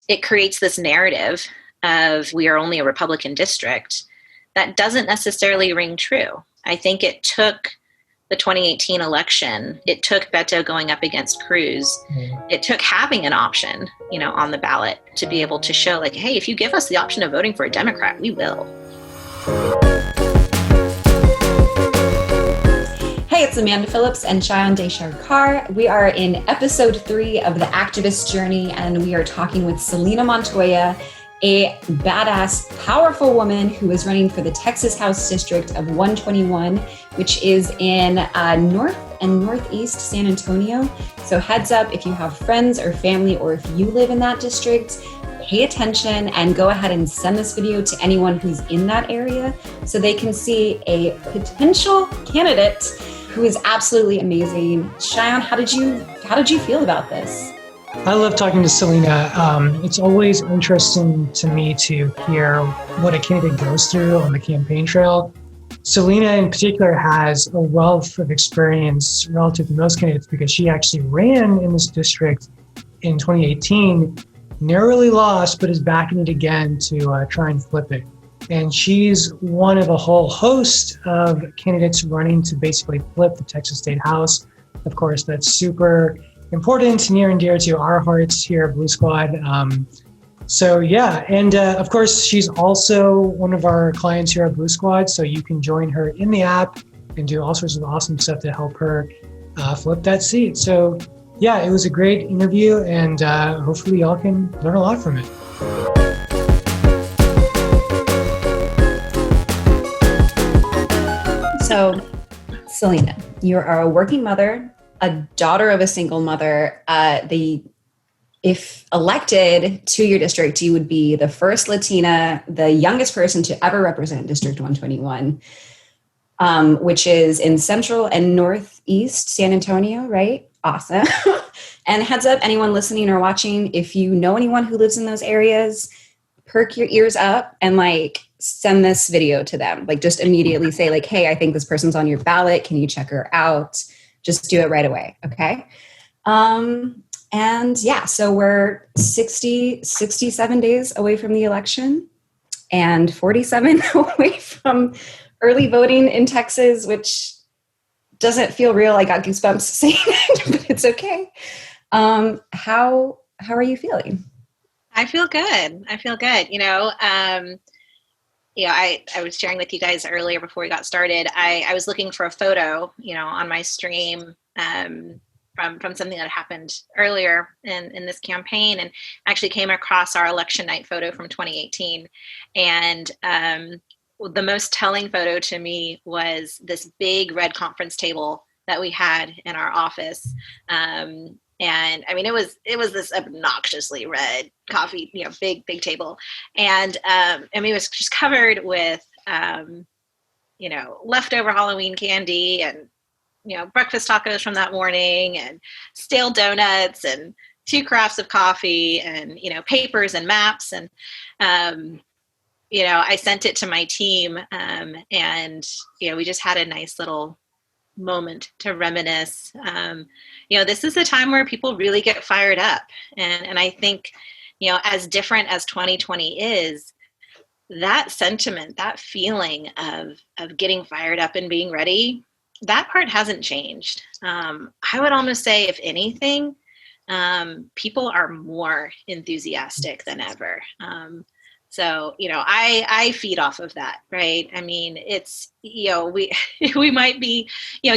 it creates this narrative of we are only a Republican district that doesn't necessarily ring true. I think it took the 2018 election, it took Beto going up against Cruz. It took having an option, on the ballot to be able to show like, hey, if you give us the option of voting for a Democrat, we will. Hey, it's Amanda Phillips and Shion Carr. We are in episode 3 of The Activist Journey, and we are talking with Celina Montoya, a badass, powerful woman who is running for the Texas House District of 121, which is in North and Northeast San Antonio. So heads up, if you have friends or family, or if you live in that district, pay attention and go ahead and send this video to anyone who's in that area so they can see a potential candidate who is absolutely amazing. Shion, how did you feel about this? I love talking to Celina. It's always interesting to me to hear what a candidate goes through on the campaign trail. Celina in particular has a wealth of experience relative to most candidates because she actually ran in this district in 2018, narrowly lost, but is backing it again to try and flip it. And she's one of a whole host of candidates running to basically flip the Texas State House. Of course, that's super important, near and dear to our hearts here at Blue Squad. And of course, she's also one of our clients here at Blue Squad, so you can join her in the app and do all sorts of awesome stuff to help her flip that seat. So yeah, it was a great interview, and hopefully y'all can learn a lot from it. So, Celina, you are a working mother, a daughter of a single mother. If elected to your district, you would be the first Latina, the youngest person to ever represent District 121, which is in Central and Northeast San Antonio, right? Awesome. And heads up, anyone listening or watching, if you know anyone who lives in those areas, perk your ears up and send this video to them. Just immediately say hey, I think this person's on your ballot. Can you check her out? Just do it right away. Okay. So we're 67 days away from the election and 47 away from early voting in Texas, which doesn't feel real. I got goosebumps saying it, but it's okay. How are you feeling? I feel good. I was sharing with you guys earlier before we got started. I was looking for a photo, on my stream from something that happened earlier in this campaign, and actually came across our election night photo from 2018. And the most telling photo to me was this big red conference table that we had in our office. And I mean, it was this obnoxiously red coffee, big table. And it was just covered with, leftover Halloween candy and, breakfast tacos from that morning and stale donuts and 2 crafts of coffee and, papers and maps. And, I sent it to my team and, we just had a nice little moment to reminisce. This is the time where people really get fired up. And I think, as different as 2020 is, that sentiment, that feeling of getting fired up and being ready, that part hasn't changed. I would almost say, if anything, people are more enthusiastic than ever. So, I feed off of that, right? I mean, it's, we might be,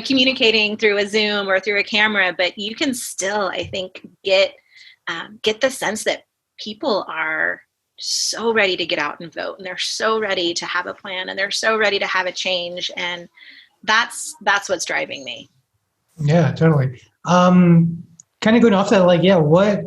communicating through a Zoom or through a camera, but you can still, I think, get the sense that people are so ready to get out and vote, and they're so ready to have a plan, and they're so ready to have a change. And that's what's driving me. Yeah, totally. Kind of going off that, what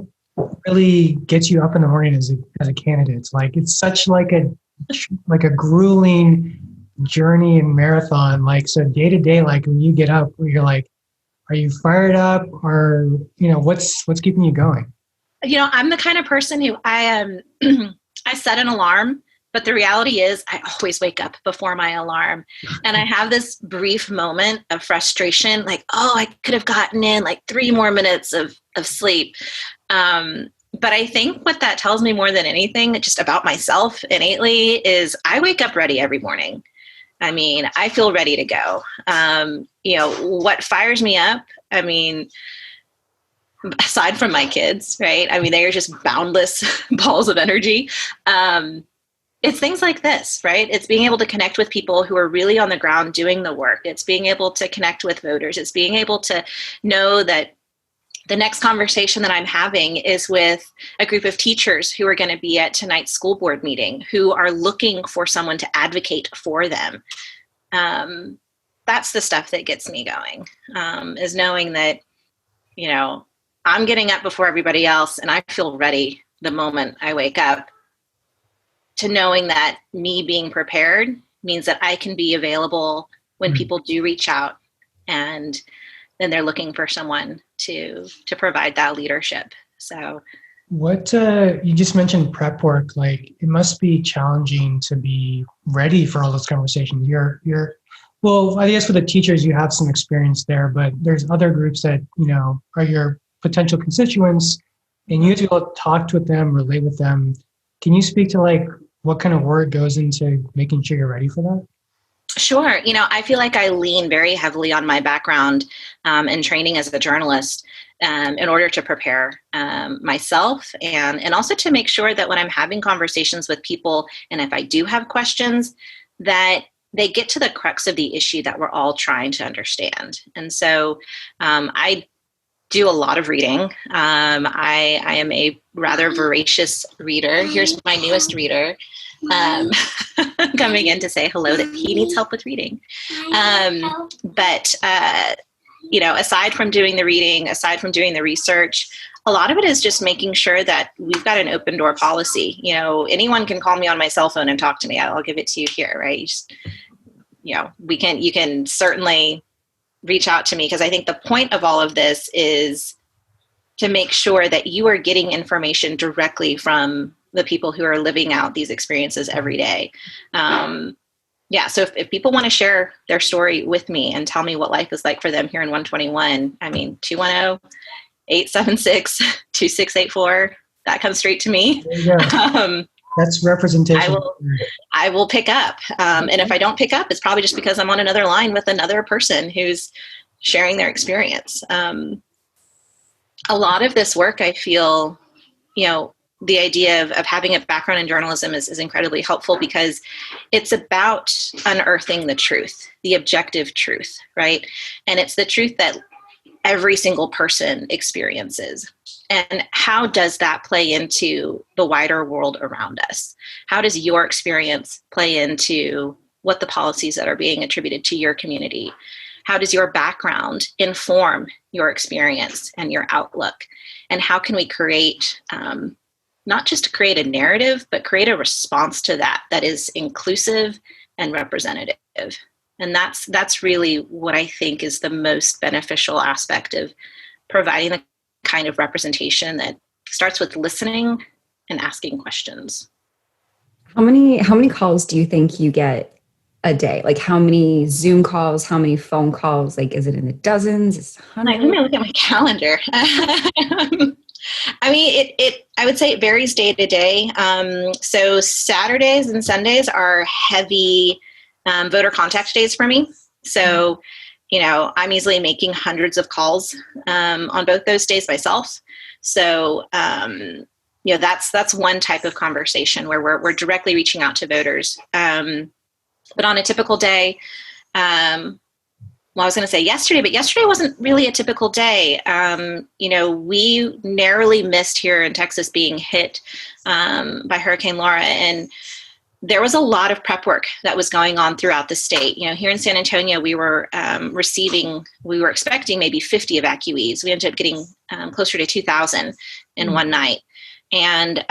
really gets you up in the morning as a candidate? It's such a grueling journey and marathon. So day to day, when you get up, you're are you fired up, or what's keeping you going? I'm the kind of person who I set an alarm, but the reality is I always wake up before my alarm, and I have this brief moment of frustration, I could have gotten in 3 more minutes of sleep. But I think what that tells me more than anything, just about myself innately, is I wake up ready every morning. I mean, I feel ready to go. What fires me up, I mean, aside from my kids, right? I mean, they are just boundless balls of energy. It's things like this, right? It's being able to connect with people who are really on the ground doing the work. It's being able to connect with voters. It's being able to know that the next conversation that I'm having is with a group of teachers who are going to be at tonight's school board meeting, who are looking for someone to advocate for them. That's the stuff that gets me going, is knowing that, I'm getting up before everybody else and I feel ready the moment I wake up, to knowing that me being prepared means that I can be available when people do reach out, and then they're looking for someone to provide that leadership. So what you just mentioned prep work, like it must be challenging to be ready for all those conversations. Well, I guess for the teachers, you have some experience there, but there's other groups that, are your potential constituents, and you have to go talk with them, relate with them. Can you speak to like what kind of work goes into making sure you're ready for that? Sure. I feel like I lean very heavily on my background and training as a journalist in order to prepare myself and also to make sure that when I'm having conversations with people, and if I do have questions, that they get to the crux of the issue that we're all trying to understand. And so I do a lot of reading. I am a rather voracious reader. Here's my newest reader coming in to say hello, that he needs help with reading. But aside from doing the reading, aside from doing the research, a lot of it is just making sure that we've got an open door policy. Anyone can call me on my cell phone and talk to me. I'll give it to you here, right? You can certainly reach out to me, because I think the point of all of this is to make sure that you are getting information directly from the people who are living out these experiences every day. So if people want to share their story with me and tell me what life is like for them here in 121, 210-876-2684, that comes straight to me. That's representation. I will pick up. And if I don't pick up, it's probably just because I'm on another line with another person who's sharing their experience. A lot of this work, I feel, the idea of having a background in journalism is incredibly helpful, because it's about unearthing the truth, the objective truth, right? And it's the truth that every single person experiences. And how does that play into the wider world around us? How does your experience play into what the policies that are being attributed to your community? How does your background inform your experience and your outlook? And how can we create, not just to create a narrative, but create a response to that is inclusive and representative? And that's really what I think is the most beneficial aspect of providing the kind of representation that starts with listening and asking questions. How many calls do you think you get a day? Like how many Zoom calls, how many phone calls? Like, is it in the dozens? Is it hundreds? Let me look at my calendar. I would say it varies day to day. So Saturdays and Sundays are heavy voter contact days for me. So, I'm easily making hundreds of calls on both those days myself. So, that's one type of conversation where we're directly reaching out to voters. But on a typical day, I was going to say yesterday, but yesterday wasn't really a typical day. We narrowly missed here in Texas being hit by Hurricane Laura, and there was a lot of prep work that was going on throughout the state. Here in San Antonio, we were expecting maybe 50 evacuees. We ended up getting closer to 2,000 in one night. And,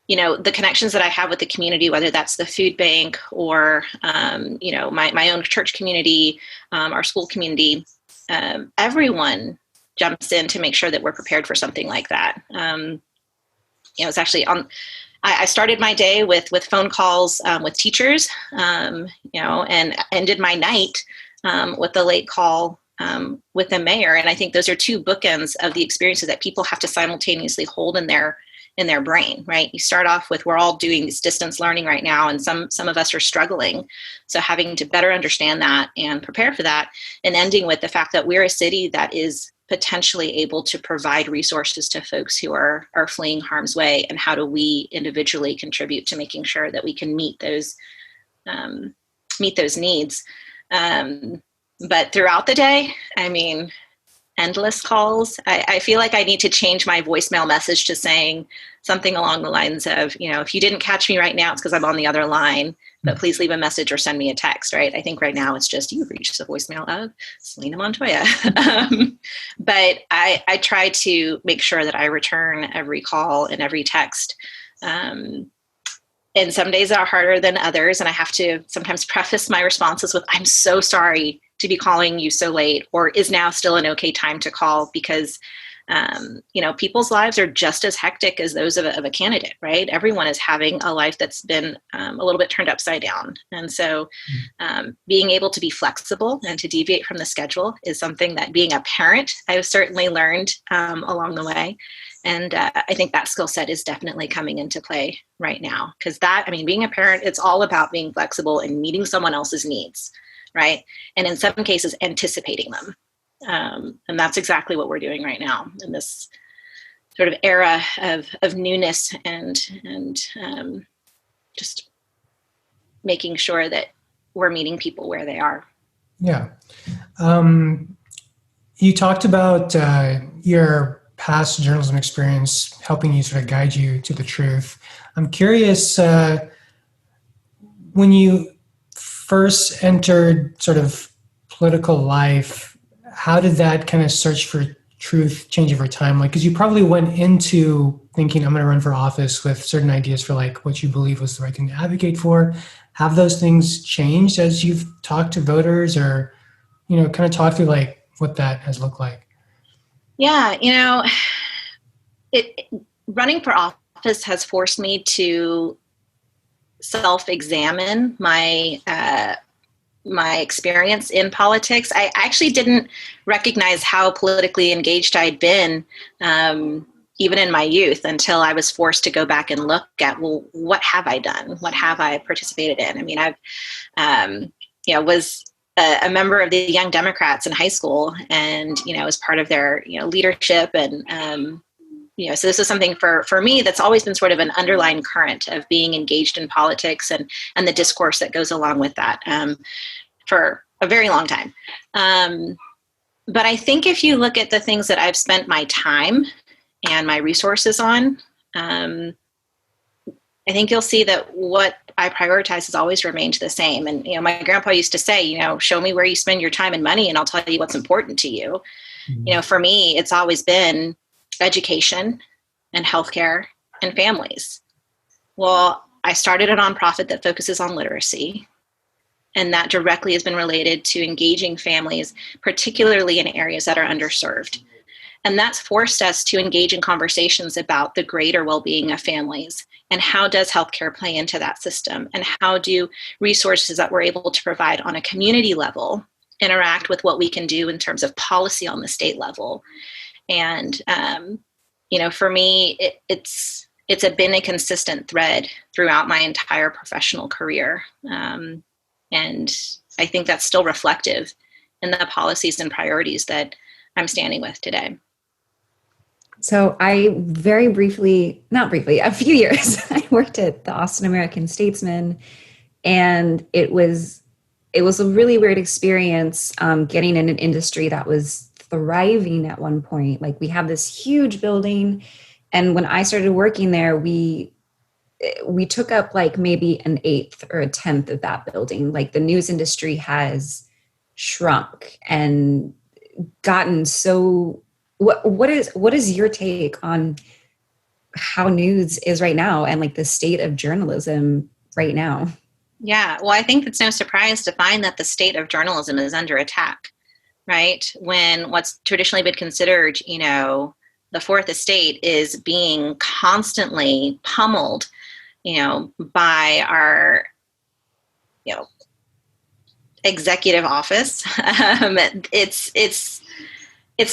the connections that I have with the community, whether that's the food bank or, my own church community, our school community, everyone jumps in to make sure that we're prepared for something like that. It's actually I started my day with phone calls with teachers, and ended my night with a late call with the mayor. And I think those are two bookends of the experiences that people have to simultaneously hold in their brain, right? You start off with, we're all doing this distance learning right now, and some of us are struggling. So having to better understand that and prepare for that, and ending with the fact that we're a city that is potentially able to provide resources to folks who are fleeing harm's way, and how do we individually contribute to making sure that we can meet those needs. But throughout the day, I mean, endless calls. I feel like I need to change my voicemail message to saying something along the lines of, if you didn't catch me right now, it's because I'm on the other line, but please leave a message or send me a text, right? I think right now it's just, you've reached the voicemail of Celina Montoya. But I try to make sure that I return every call and every text. And some days are harder than others. And I have to sometimes preface my responses with, I'm so sorry to be calling you so late, or is now still an okay time to call? Because, people's lives are just as hectic as those of a candidate, right? Everyone is having a life that's been a little bit turned upside down. And so being able to be flexible and to deviate from the schedule is something that, being a parent, I've certainly learned along the way. And I think that skill set is definitely coming into play right now. Because being a parent, it's all about being flexible and meeting someone else's needs, right? And in some cases, anticipating them. And that's exactly what we're doing right now in this sort of era of newness and just making sure that we're meeting people where they are. Yeah. You talked about your past journalism experience helping you sort of guide you to the truth. I'm curious, when you first entered sort of political life, how did that kind of search for truth change over time? Like, because you probably went into thinking, I'm going to run for office with certain ideas for like what you believe was the right thing to advocate for. Have those things changed as you've talked to voters, or, kind of talk through like what that has looked like? Yeah, running for office has forced me to self-examine my experience in politics. I actually didn't recognize how politically engaged I'd been, even in my youth, until I was forced to go back and look at, well, what have I done? What have I participated in? I mean, I've, was a member of the Young Democrats in high school, and, was part of their, leadership. And, so this is something for me that's always been sort of an underlying current of being engaged in politics and the discourse that goes along with that for a very long time. But I think if you look at the things that I've spent my time and my resources on, I think you'll see that what I prioritize has always remained the same. And, my grandpa used to say, show me where you spend your time and money, and I'll tell you what's important to you. Mm-hmm. For me, it's always been education and healthcare and families. Well, I started a nonprofit that focuses on literacy, and that directly has been related to engaging families, particularly in areas that are underserved. And that's forced us to engage in conversations about the greater well-being of families, and how does healthcare play into that system, and how do resources that we're able to provide on a community level interact with what we can do in terms of policy on the state level. And, for me, it's been a consistent thread throughout my entire professional career. And I think that's still reflective in the policies and priorities that I'm standing with today. So I a few years, I worked at the Austin American-Statesman, and it was a really weird experience getting in an industry that was thriving at one point. Like, we have this huge building, and when I started working there, we took up like maybe an eighth or a tenth of that building. Like, the news industry has shrunk and gotten so. What is your take on how news is right now, and like the state of journalism right now? Yeah, well, I think it's no surprise to find that the state of journalism is under attack, right? When what's traditionally been considered, the fourth estate is being constantly pummeled, by our, executive office. It's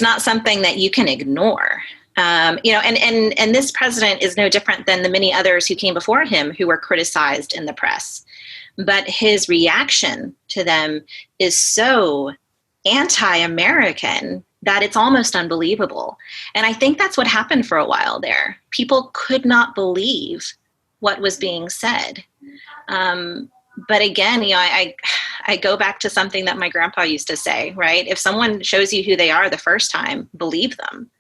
not something that you can ignore. And this president is no different than the many others who came before him who were criticized in the press. But his reaction to them is so anti-American that it's almost unbelievable. And I think that's what happened for a while there. People could not believe what was being said. But again, I go back to something that my grandpa used to say, right? If someone shows you who they are the first time, believe them.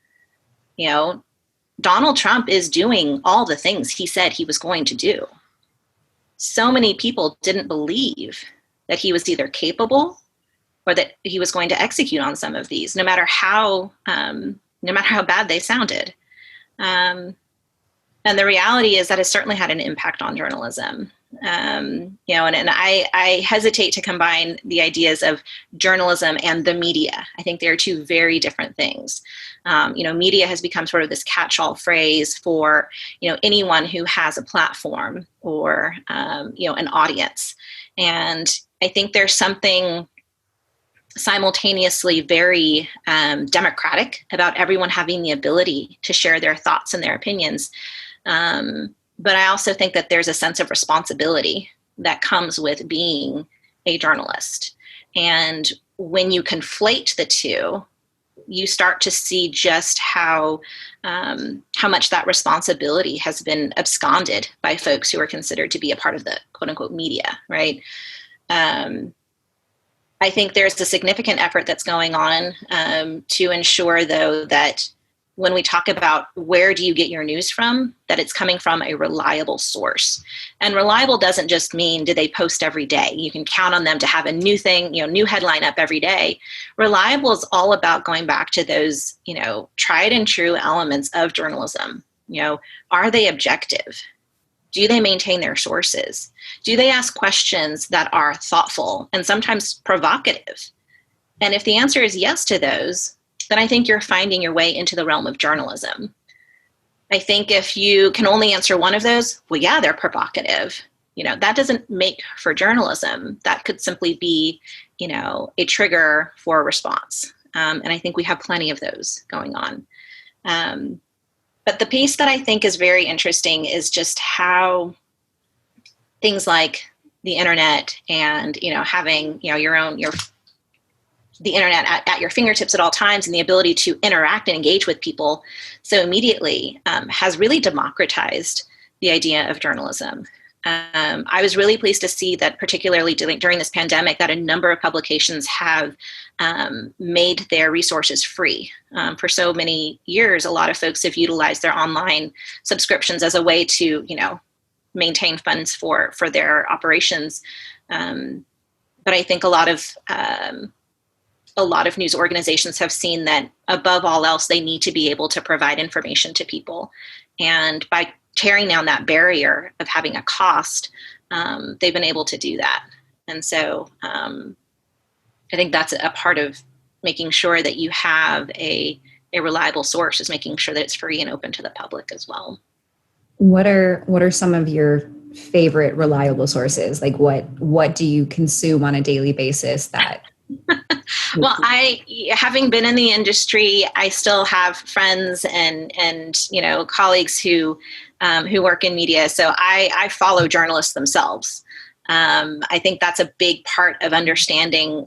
Donald Trump is doing all the things he said he was going to do. So many people didn't believe that he was either capable or that he was going to execute on some of these, no matter how bad they sounded. And the reality is that it certainly had an impact on journalism. And I hesitate to combine the ideas of journalism and the media. I think they are two very different things. Media has become sort of this catch-all phrase for, anyone who has a platform or, an audience. And I think there's something simultaneously very democratic about everyone having the ability to share their thoughts and their opinions. But I also think that there's a sense of responsibility that comes with being a journalist. And when you conflate the two, you start to see just how much that responsibility has been absconded by folks who are considered to be a part of the quote unquote media, right? I think there's a significant effort that's going on to ensure, though, that when we talk about where do you get your news from, that it's coming from a reliable source. And reliable doesn't just mean do they post every day. You can count on them to have a new thing, new headline up every day. Reliable is all about going back to those, tried and true elements of journalism. Are they objective? Do they maintain their sources? Do they ask questions that are thoughtful and sometimes provocative? And if the answer is yes to those, then I think you're finding your way into the realm of journalism. I think if you can only answer one of those, well, yeah, they're provocative. That doesn't make for journalism. That could simply be, a trigger for a response. And I think we have plenty of those going on. But the piece that I think is very interesting is just how things like the internet and, having, the internet at your fingertips at all times and the ability to interact and engage with people so immediately has really democratized the idea of journalism. I was really pleased to see that, particularly during this pandemic, that a number of publications have made their resources free. For so many years, a lot of folks have utilized their online subscriptions as a way to, maintain funds for their operations. But I think a lot of news organizations have seen that above all else, they need to be able to provide information to people. And by tearing down that barrier of having a cost, they've been able to do that. And so I think that's a part of making sure that you have a reliable source, is making sure that it's free and open to the public as well. What are some of your favorite reliable sources? Like what do you consume on a daily basis that Well, having been in the industry, I still have friends and colleagues who work in media. So I follow journalists themselves. I think that's a big part of understanding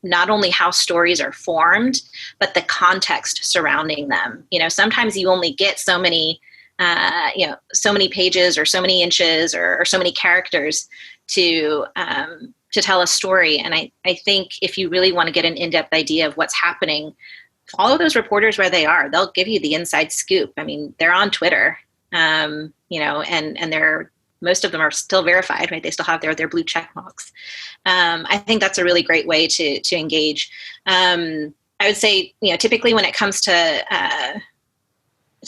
not only how stories are formed, but the context surrounding them. Sometimes you only get so many pages or so many inches or so many characters to tell a story. And I think if you really want to get an in-depth idea of what's happening, follow those reporters where they are. They'll give you the inside scoop. I mean, they're on Twitter, and most of them are still verified, right? They still have their blue check marks. I think that's a really great way to engage. I would say, typically when it comes to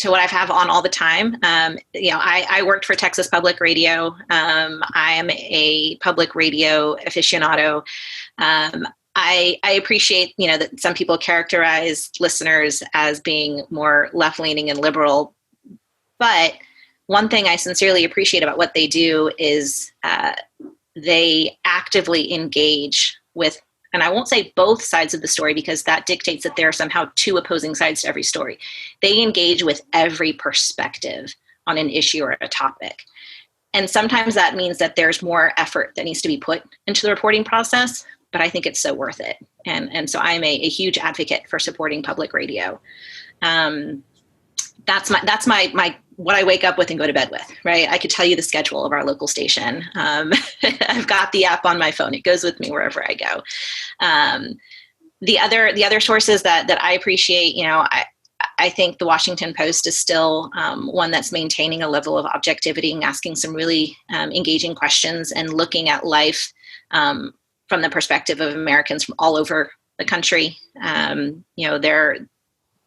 what I have on all the time, I worked for Texas Public Radio. I am a public radio aficionado. I appreciate, that some people characterize listeners as being more left-leaning and liberal. But one thing I sincerely appreciate about what they do is they actively engage with, and I won't say both sides of the story because that dictates that there are somehow two opposing sides to every story. They engage with every perspective on an issue or a topic. And sometimes that means that there's more effort that needs to be put into the reporting process, but I think it's so worth it. And so I'm a huge advocate for supporting public radio. That's my what I wake up with and go to bed with, right? I could tell you the schedule of our local station. I've got the app on my phone. It goes with me wherever I go. The other sources that I appreciate, I think the Washington Post is still one that's maintaining a level of objectivity and asking some really engaging questions and looking at life from the perspective of Americans from all over the country.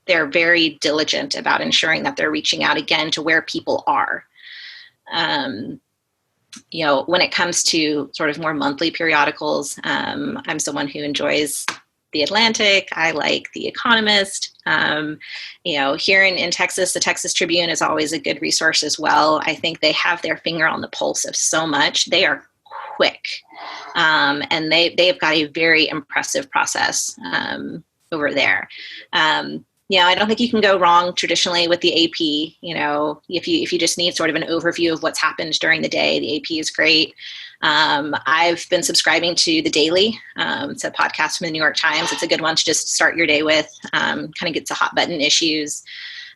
They're very diligent about ensuring that they're reaching out again to where people are. When it comes to sort of more monthly periodicals, I'm someone who enjoys The Atlantic. I like The Economist. Here in Texas, the Texas Tribune is always a good resource as well. I think they have their finger on the pulse of so much. They are quick, and they've got a very impressive process over there. I don't think you can go wrong traditionally with the AP. If you just need sort of an overview of what's happened during the day, the AP is great. I've been subscribing to The Daily. It's a podcast from the New York Times. It's a good one to just start your day with, kind of get to hot button issues.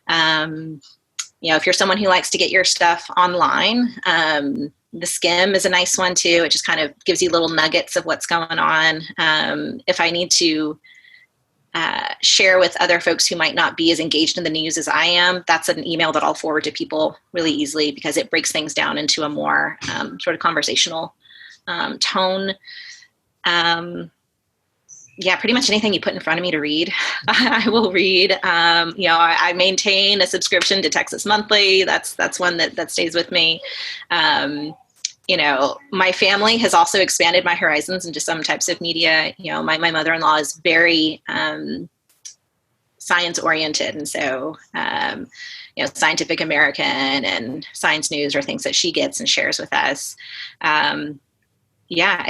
If you're someone who likes to get your stuff online, The Skim is a nice one too. It just kind of gives you little nuggets of what's going on. If I need to share with other folks who might not be as engaged in the news as I am, that's an email that I'll forward to people really easily because it breaks things down into a more sort of conversational tone. Pretty much anything you put in front of me to read, I will read. I maintain a subscription to Texas Monthly. That's one that stays with me. My family has also expanded my horizons into some types of media. My mother-in-law is very science oriented. And so, Scientific American and Science News are things that she gets and shares with us. I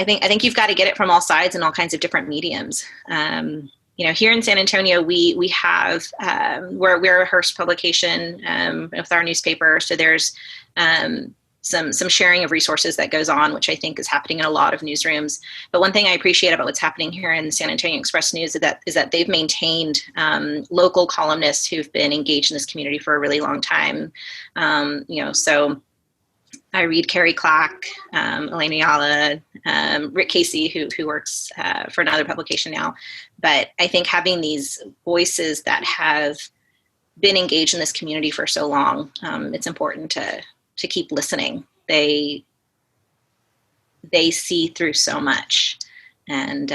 think you've got to get it from all sides and all kinds of different mediums. Here in San Antonio, we have, we're a Hearst publication with our newspaper. So there's some sharing of resources that goes on, which I think is happening in a lot of newsrooms. But one thing I appreciate about what's happening here in the San Antonio Express News is that they've maintained local columnists who've been engaged in this community for a really long time. So I read Carrie Clack, Elena Yala, Rick Casey, who works for another publication now. But I think having these voices that have been engaged in this community for so long, it's important to keep listening. They see through so much, and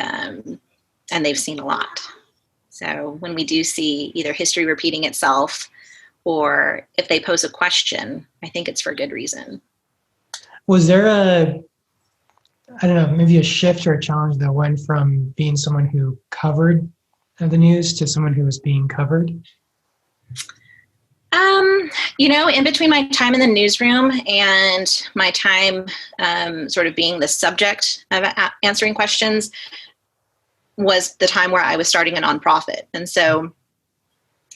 they've seen a lot. So when we do see either history repeating itself, or if they pose a question, I think it's for good reason. Was there maybe a shift or a challenge that went from being someone who covered the news to someone who was being covered? In between my time in the newsroom and my time sort of being the subject of answering questions was the time where I was starting a nonprofit. And so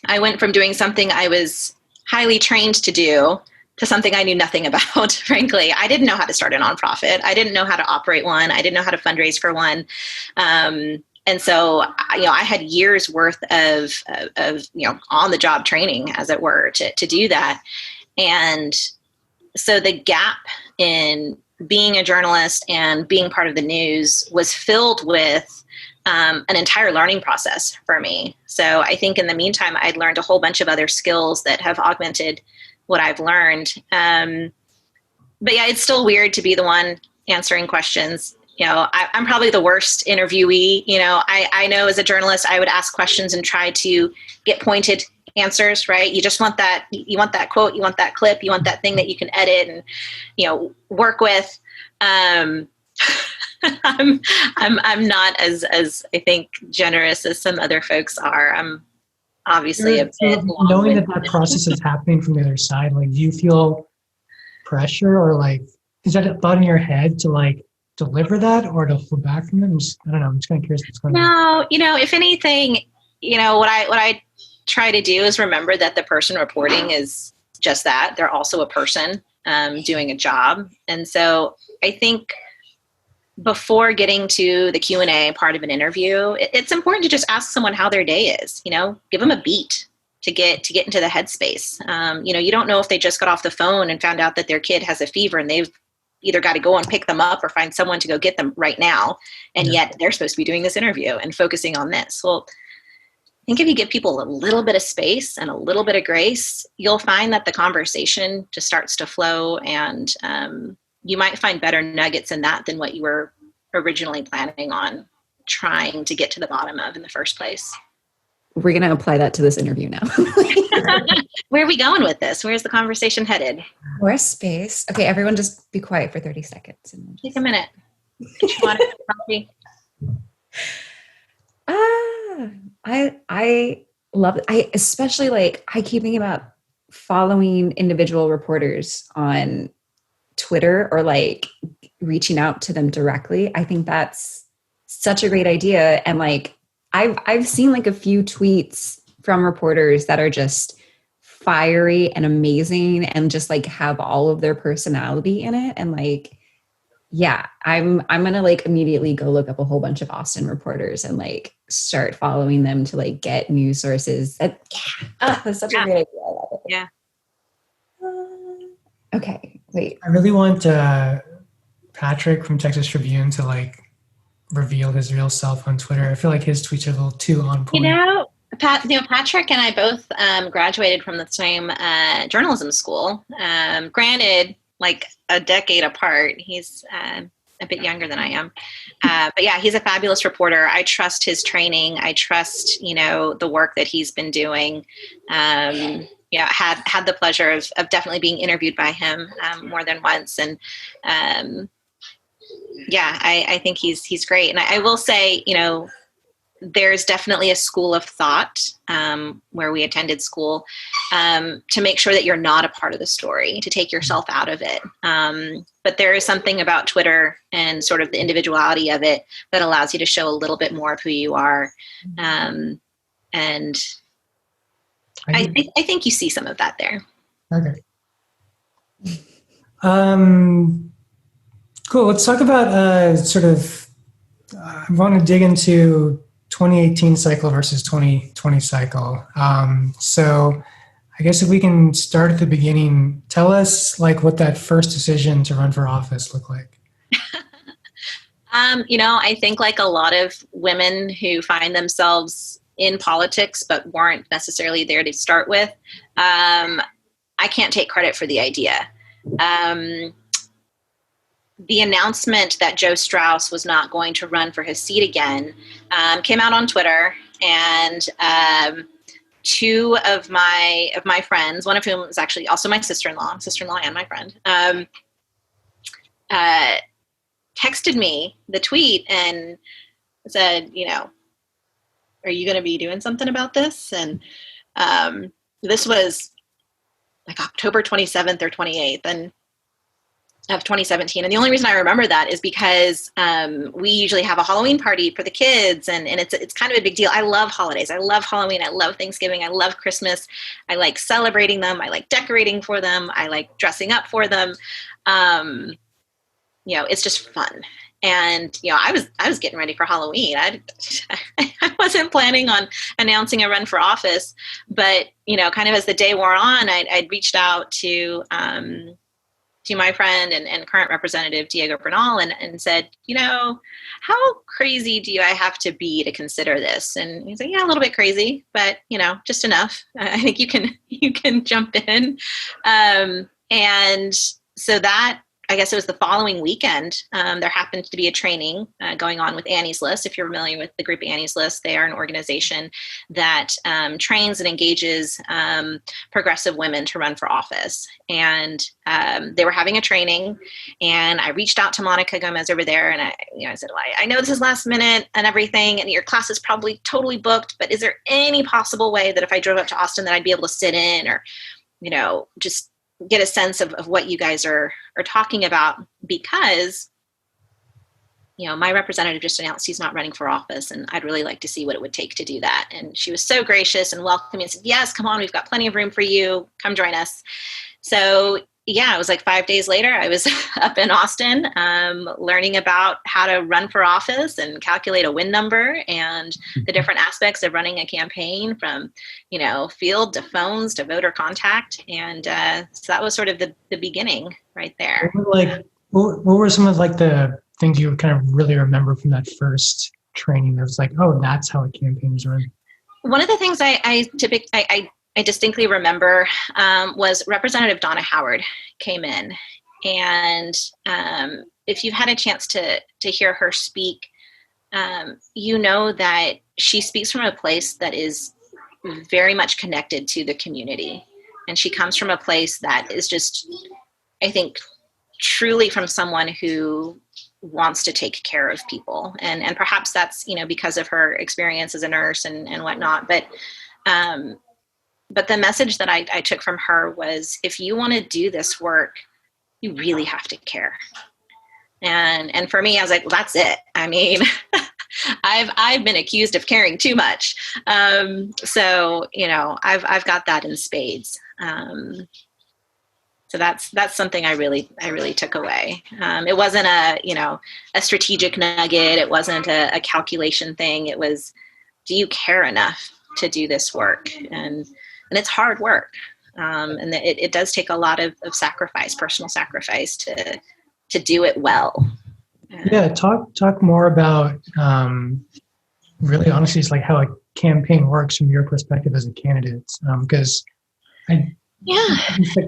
I went from doing something I was highly trained to do to something I knew nothing about, frankly. I didn't know how to start a nonprofit. I didn't know how to operate one. I didn't know how to fundraise for one. And so, I had years worth of on the job training, as it were, to do that. And so the gap in being a journalist and being part of the news was filled with an entire learning process for me. So I think in the meantime, I'd learned a whole bunch of other skills that have augmented what I've learned. But yeah, it's still weird to be the one answering questions. I'm probably the worst interviewee. I know as a journalist, I would ask questions and try to get pointed answers, right? You just want that, you want that quote, you want that clip, you want that thing that you can edit and, work with. I'm not as I think generous as some other folks are. I'm obviously a bit knowing that process is happening from the other side. Like, do you feel pressure, or like, is that a thought in your head to like deliver that or to hold back from them? I don't know. I'm just kind of curious what's going on. No, if anything, what I try to do is remember that the person reporting is just that. They're also a person doing a job. And so I think before getting to the Q&A part of an interview, it's important to just ask someone how their day is, give them a beat to get into the headspace. You don't know if they just got off the phone and found out that their kid has a fever and they've either got to go and pick them up or find someone to go get them right now. And yet they're supposed to be doing this interview and focusing on this. Well, I think if you give people a little bit of space and a little bit of grace, you'll find that the conversation just starts to flow, and you might find better nuggets in that than what you were originally planning on trying to get to the bottom of in the first place. We're going to apply that to this interview now. Where are we going with this? Where's the conversation headed? More space. Okay, everyone just be quiet for 30 seconds. And Take a minute. Get your water, coffee. I love it. I especially I keep thinking about following individual reporters on Twitter or reaching out to them directly. I think that's such a great idea. And I've seen a few tweets from reporters that are just fiery and amazing and just have all of their personality in it. And I'm going to immediately go look up a whole bunch of Austin reporters and start following them to get news sources. That's such a great idea. I love it. Yeah. Okay, wait. I really want Patrick from Texas Tribune to reveal his real self on Twitter. I feel like his tweets are a little too on point. Patrick and I both graduated from the same journalism school. Granted, a decade apart. He's a bit younger than I am. But yeah, he's a fabulous reporter. I trust his training. I trust, the work that he's been doing. Had the pleasure of definitely being interviewed by him more than once. And I think he's great. And I will say, there's definitely a school of thought where we attended school to make sure that you're not a part of the story, to take yourself out of it. But there is something about Twitter and sort of the individuality of it that allows you to show a little bit more of who you are. And I think you see some of that there. Okay. Cool. Let's talk about I want to dig into 2018 cycle versus 2020 cycle. So I guess if we can start at the beginning, tell us what that first decision to run for office looked like. I think a lot of women who find themselves in politics but weren't necessarily there to start with, I can't take credit for the idea. The announcement that Joe Strauss was not going to run for his seat again came out on Twitter, and two of my friends, one of whom is actually also my sister-in-law and my friend, texted me the tweet and said, are you going to be doing something about this? And this was October 27th or 28th of 2017. And the only reason I remember that is because we usually have a Halloween party for the kids, and it's kind of a big deal. I love holidays. I love Halloween. I love Thanksgiving. I love Christmas. I like celebrating them. I like decorating for them. I like dressing up for them. It's just fun. And, I was getting ready for Halloween. I wasn't planning on announcing a run for office, but, kind of as the day wore on, I'd reached out to my friend and current representative, Diego Bernal, and said, how crazy do I have to be to consider this? And he's like, yeah, a little bit crazy, but, just enough. I think you can jump in. And so that, I guess it was the following weekend, there happened to be a training going on with Annie's List. If you're familiar with the group Annie's List, they are an organization that trains and engages progressive women to run for office. And they were having a training, and I reached out to Monica Gomez over there, and I said, well, I know this is last minute and everything, and your class is probably totally booked, but is there any possible way that if I drove up to Austin that I'd be able to sit in or, just get a sense of what you guys are talking about? Because my representative just announced he's not running for office, and I'd really like to see what it would take to do that. And she was so gracious and welcoming and said, yes, come on, we've got plenty of room for you. Come join us. So yeah, it was like 5 days later, I was up in Austin, learning about how to run for office and calculate a win number and the different aspects of running a campaign, from, field to phones to voter contact. And so that was sort of the beginning right there. What were some of the things you kind of really remember from that first training that was like, oh, that's how a campaign is run? One of the things I distinctly remember was Representative Donna Howard came in. And if you've had a chance to hear her speak, that she speaks from a place that is very much connected to the community. And she comes from a place that is just, I think, truly from someone who wants to take care of people. And perhaps that's, because of her experience as a nurse and whatnot. But the message that I took from her was, if you want to do this work, you really have to care. And for me, I was like, well, that's it. I mean, I've been accused of caring too much. So, I've got that in spades. So that's something I really took away. It wasn't a strategic nugget. It wasn't a calculation thing. It was, do you care enough to do this work? And it's hard work. And it does take a lot of sacrifice, personal sacrifice to do it well. Yeah. Talk more about, really honestly, it's like how a campaign works from your perspective as a candidate. Because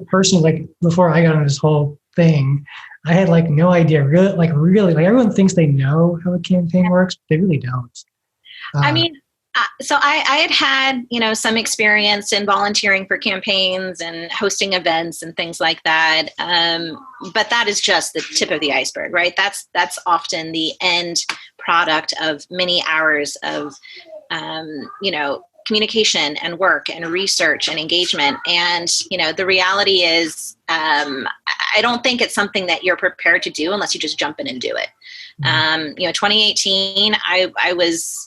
personally, before I got into this whole thing, I had no idea. Really, everyone thinks they know how a campaign works, but they really don't. So I had some experience in volunteering for campaigns and hosting events and things like that. But that is just the tip of the iceberg, right? That's often the end product of many hours of, communication and work and research and engagement. And, the reality is, I don't think it's something that you're prepared to do unless you just jump in and do it. 2018, I was,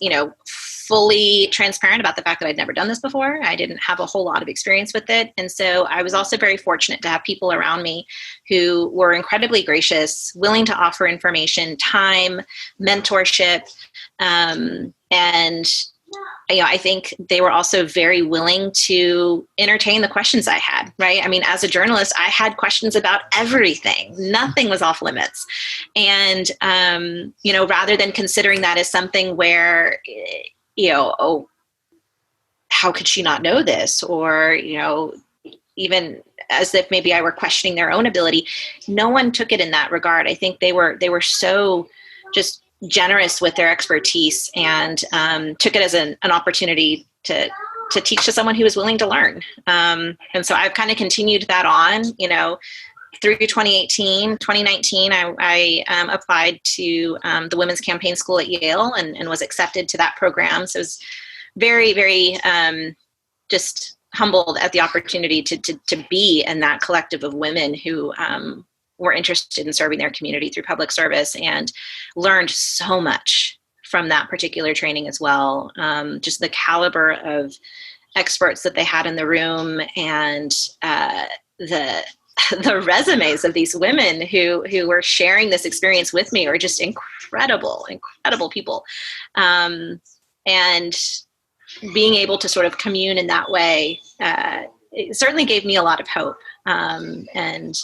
fully transparent about the fact that I'd never done this before. I didn't have a whole lot of experience with it. And so I was also very fortunate to have people around me who were incredibly gracious, willing to offer information, time, mentorship, and I think they were also very willing to entertain the questions I had, right? I mean, as a journalist, I had questions about everything. Nothing was off limits. And, rather than considering that as something where, oh, how could she not know this? Or, even as if maybe I were questioning their own ability. No one took it in that regard. I think they were so just generous with their expertise and took it as an opportunity to teach to someone who was willing to learn. And so I've kind of continued that on, through 2018, 2019, I applied to the Women's Campaign School at Yale and was accepted to that program. So I was very, very just humbled at the opportunity to be in that collective of women who were interested in serving their community through public service, and learned so much from that particular training as well. Just the caliber of experts that they had in the room, and the resumes of these women who were sharing this experience with me are just incredible people. And being able to sort of commune in that way, it certainly gave me a lot of hope. And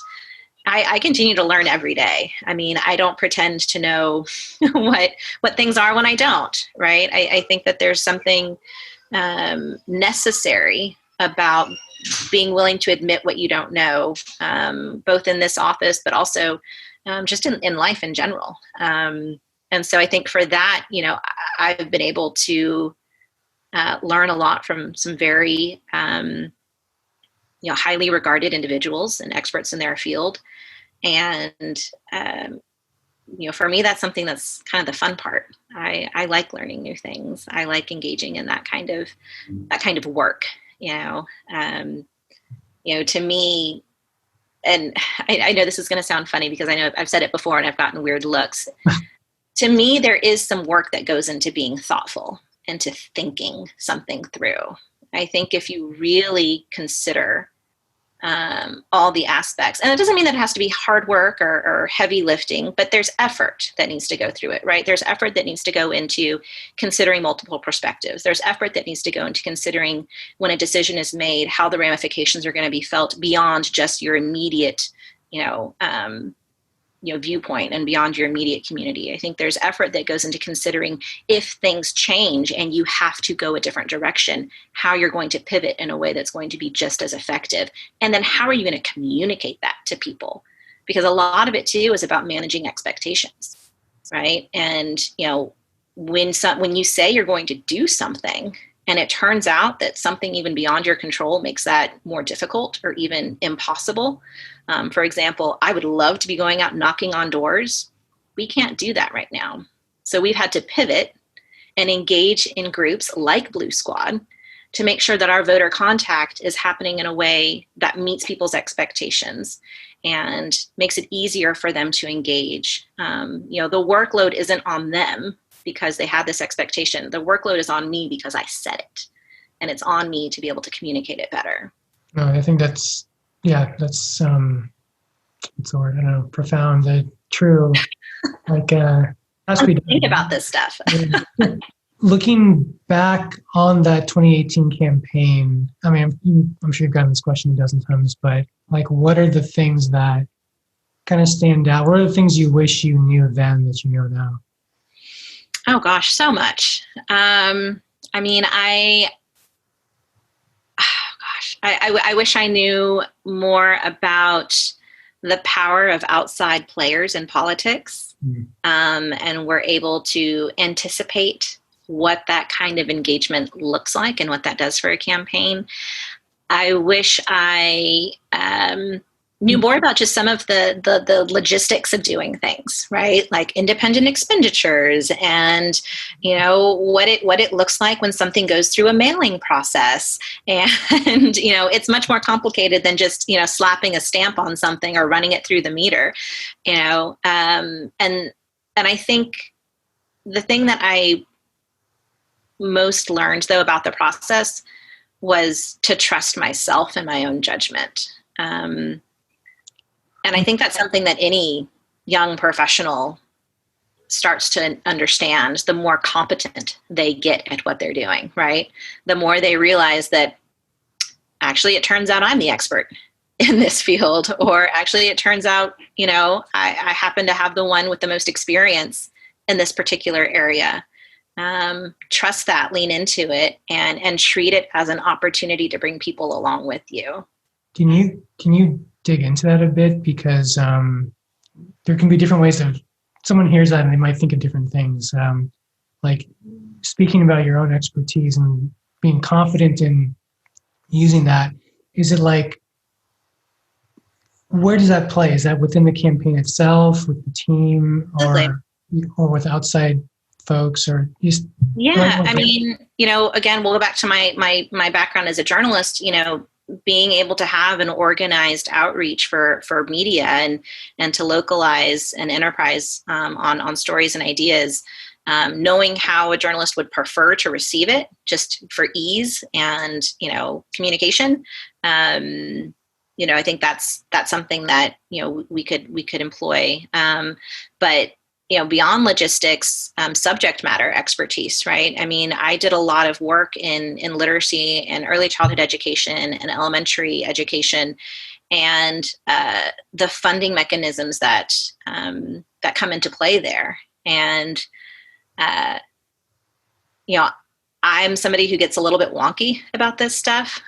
I continue to learn every day. I mean, I don't pretend to know what things are when I don't, right? I think that there's something necessary about being willing to admit what you don't know, both in this office, but also just in life in general. And so I think for that, I've been able to learn a lot from some very highly regarded individuals and experts in their field. And, for me, that's something that's kind of the fun part. I like learning new things. I like engaging in that kind of work, to me, and I know this is going to sound funny because I know I've said it before and I've gotten weird looks. to me, there is some work that goes into being thoughtful and to thinking something through. I think if you really consider all the aspects, and it doesn't mean that it has to be hard work or heavy lifting, but there's effort that needs to go through it, right? There's effort that needs to go into considering multiple perspectives. There's effort that needs to go into considering when a decision is made, how the ramifications are going to be felt beyond just your immediate, viewpoint and beyond your immediate community. I think there's effort that goes into considering if things change and you have to go a different direction, how you're going to pivot in a way that's going to be just as effective. And then how are you going to communicate that to people? Because a lot of it too is about managing expectations, right? And, when you say you're going to do something and it turns out that something even beyond your control makes that more difficult or even impossible. For example, I would love to be going out knocking on doors. We can't do that right now. So we've had to pivot and engage in groups like Blue Squad to make sure that our voter contact is happening in a way that meets people's expectations and makes it easier for them to engage. The workload isn't on them because they had this expectation. The workload is on me because I said it, and it's on me to be able to communicate it better. No, I think that's what's the word? I don't know, profound, true. Like, has to be think about this stuff. Looking back on that 2018 campaign, I mean, I'm sure you've gotten this question a dozen times, but like, what are the things that kind of stand out? What are the things you wish you knew then that you know now? Oh gosh, so much. I wish I knew more about the power of outside players in politics, and were able to anticipate what that kind of engagement looks like and what that does for a campaign. I wish I knew more about just some of the logistics of doing things, right? Like independent expenditures and, what it looks like when something goes through a mailing process. And, it's much more complicated than just, slapping a stamp on something or running it through the meter, and I think the thing that I most learned though about the process was to trust myself and my own judgment. And I think that's something that any young professional starts to understand the more competent they get at what they're doing, right? The more they realize that actually it turns out I'm the expert in this field, or actually it turns out, I happen to have the one with the most experience in this particular area. Trust that, lean into it, and treat it as an opportunity to bring people along with you. Can you dig into that a bit? Because there can be different ways of, someone hears that and they might think of different things. Like speaking about your own expertise and being confident in using that, is it like, where does that play? Is that within the campaign itself, with the team, or with outside folks, or just? Yeah, again, we'll go back to my background as a journalist. Being able to have an organized outreach for media and to localize an enterprise on stories and ideas, knowing how a journalist would prefer to receive it, just for ease and communication. I think that's something that we could employ, but beyond logistics, subject matter expertise, right? I mean, I did a lot of work in literacy and early childhood education and elementary education, and the funding mechanisms that come into play there. And I'm somebody who gets a little bit wonky about this stuff,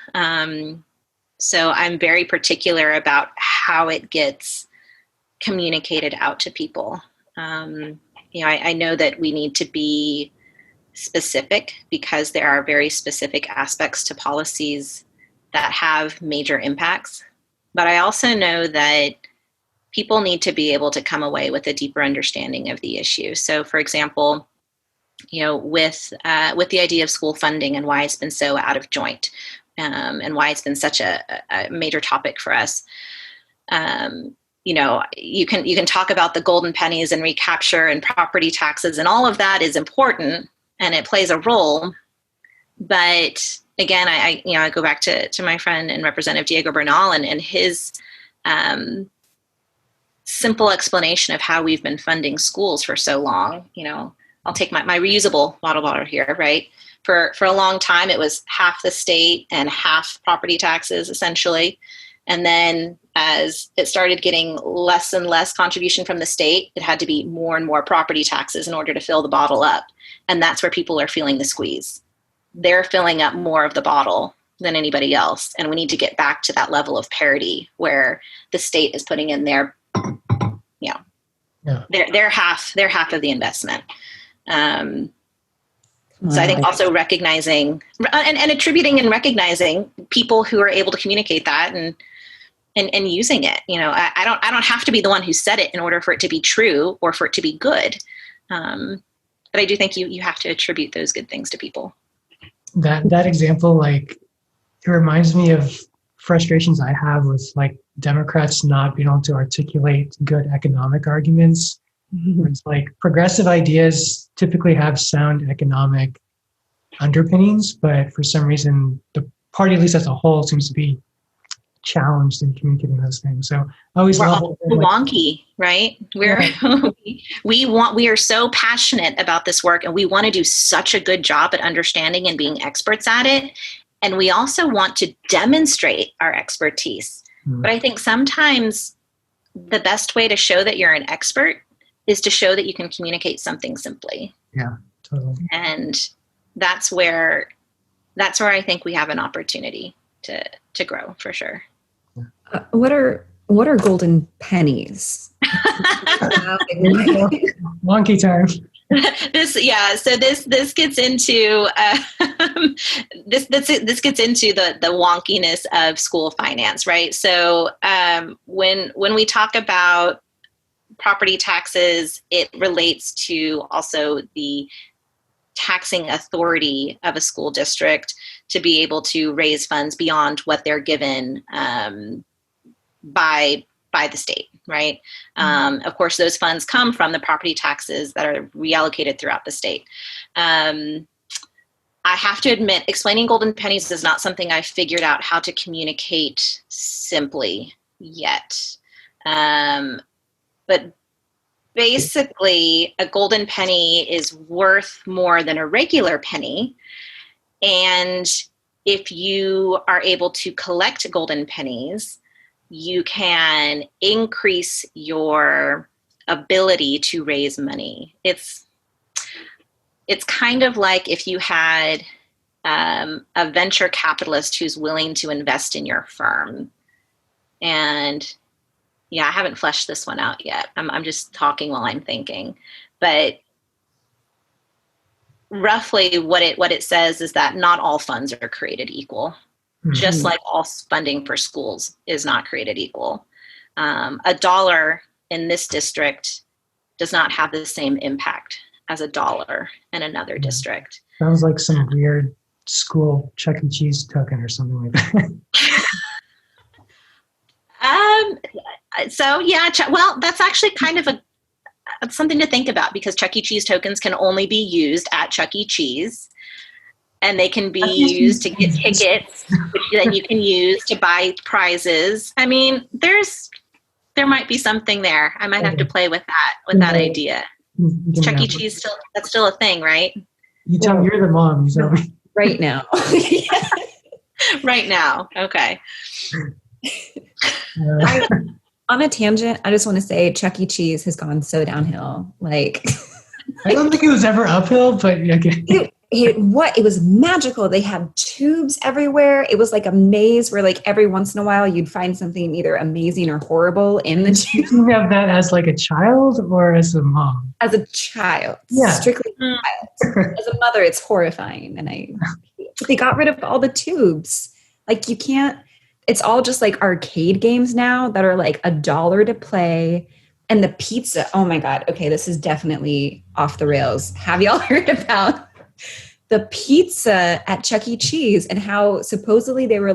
so I'm very particular about how it gets communicated out to people. I know that we need to be specific because there are very specific aspects to policies that have major impacts. But I also know that people need to be able to come away with a deeper understanding of the issue. So, for example, with the idea of school funding and why it's been so out of joint, and why it's been such a major topic for us. you can talk about the golden pennies and recapture and property taxes, and all of that is important and it plays a role. But again, I go back to my friend and Representative Diego Bernal and his simple explanation of how we've been funding schools for so long. I'll take my reusable bottle water here, right? For a long time, it was half the state and half property taxes, essentially. And then as it started getting less and less contribution from the state, it had to be more and more property taxes in order to fill the bottle up. And that's where people are feeling the squeeze. They're filling up more of the bottle than anybody else. And we need to get back to that level of parity where the state is putting in their half of the investment. So I think also recognizing and attributing and recognizing people who are able to communicate that and using it. I don't have to be the one who said it in order for it to be true or for it to be good. But I do think you have to attribute those good things to people. That example, it reminds me of frustrations I have with Democrats not being able to articulate good economic arguments. Mm-hmm. It's progressive ideas typically have sound economic underpinnings, but for some reason the party, at least as a whole, seems to be challenged in communicating those things. So I always love wonky, right? We are so passionate about this work, and we want to do such a good job at understanding and being experts at it. And we also want to demonstrate our expertise. Mm-hmm. But I think sometimes the best way to show that you're an expert is to show that you can communicate something simply. Yeah, totally. And that's where I think we have an opportunity to grow, for sure. What are golden pennies? Wonky time. This gets into this gets into the wonkiness of school finance, right? So when we talk about property taxes, it relates to also the taxing authority of a school district to be able to raise funds beyond what they're given by the state, right? Mm-hmm. Of course, those funds come from the property taxes that are reallocated throughout the state. I have to admit, explaining golden pennies is not something I've figured out how to communicate simply yet. But basically, a golden penny is worth more than a regular penny. And if you are able to collect golden pennies, you can increase your ability to raise money. It's kind of like if you had a venture capitalist who's willing to invest in your firm. And I haven't fleshed this one out yet. I'm just talking while I'm thinking. But roughly what it says is that not all funds are created equal. Mm-hmm. Just like all funding for schools is not created equal. $1 in this district does not have the same impact as $1 in another district. Sounds like some weird school Chuck E. Cheese token or something like that. Well, that's actually kind of something to think about, because Chuck E. Cheese tokens can only be used at Chuck E. Cheese, and they can be used to get tickets that you can use to buy prizes. I mean, there might be something there. I might have to play with that idea. Chuck E. Cheese that's still a thing, right? You tell me, you're the mom. You tell me. Right now. Right now. Okay. On a tangent, I just want to say Chuck E. Cheese has gone so downhill. I don't think it was ever uphill, but okay. It was magical. They had tubes everywhere. It was like a maze where every once in a while you'd find something either amazing or horrible in the tube. Did you have that as a child or as a mom? As a child. Yeah. Strictly a child. As a mother, it's horrifying. And they got rid of all the tubes. You can't. It's all just arcade games now that are $1 to play. And the pizza, oh my God. Okay, this is definitely off the rails. Have y'all heard about the pizza at Chuck E. Cheese and how supposedly they were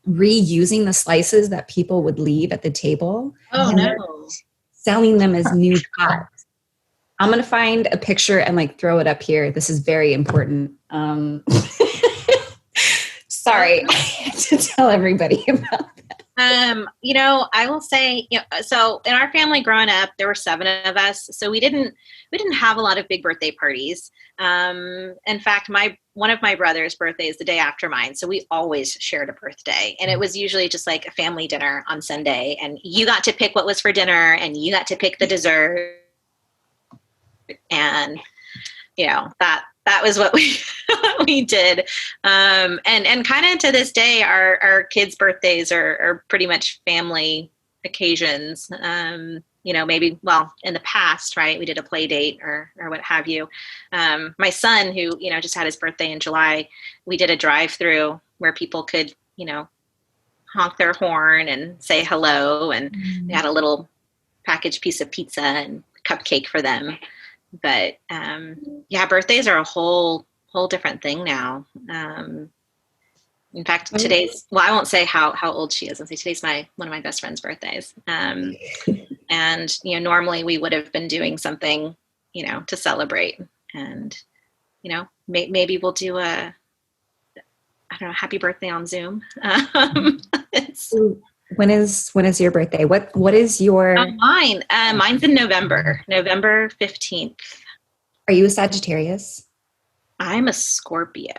reusing the slices that people would leave at the table. Oh, And they're no. selling them as new cups. I'm going to find a picture and like throw it up here. This is very important. Sorry, I had to tell everybody about that. I will say, so in our family growing up, there were 7 of us, so we didn't have a lot of big birthday parties. In fact, one of my brother's birthday is the day after mine, so we always shared a birthday, and it was usually just like a family dinner on Sunday, and you got to pick what was for dinner, and you got to pick the dessert, and that was what we did. And kind of to this day, our kids' birthdays are pretty much family occasions. Maybe, well, in the past, right, we did a play date or what have you. My son, who, just had his birthday in July, we did a drive-through where people could, honk their horn and say hello. And they had a little packaged piece of pizza and cupcake for them. But birthdays are a whole different thing now. In fact, I won't say how old she is. I'll say today's one of my best friend's birthdays. And normally we would have been doing something, to celebrate. And, maybe we'll do happy birthday on Zoom. When is your birthday? What is your mine? Mine's in November 15th. Are you a Sagittarius? I'm a Scorpio.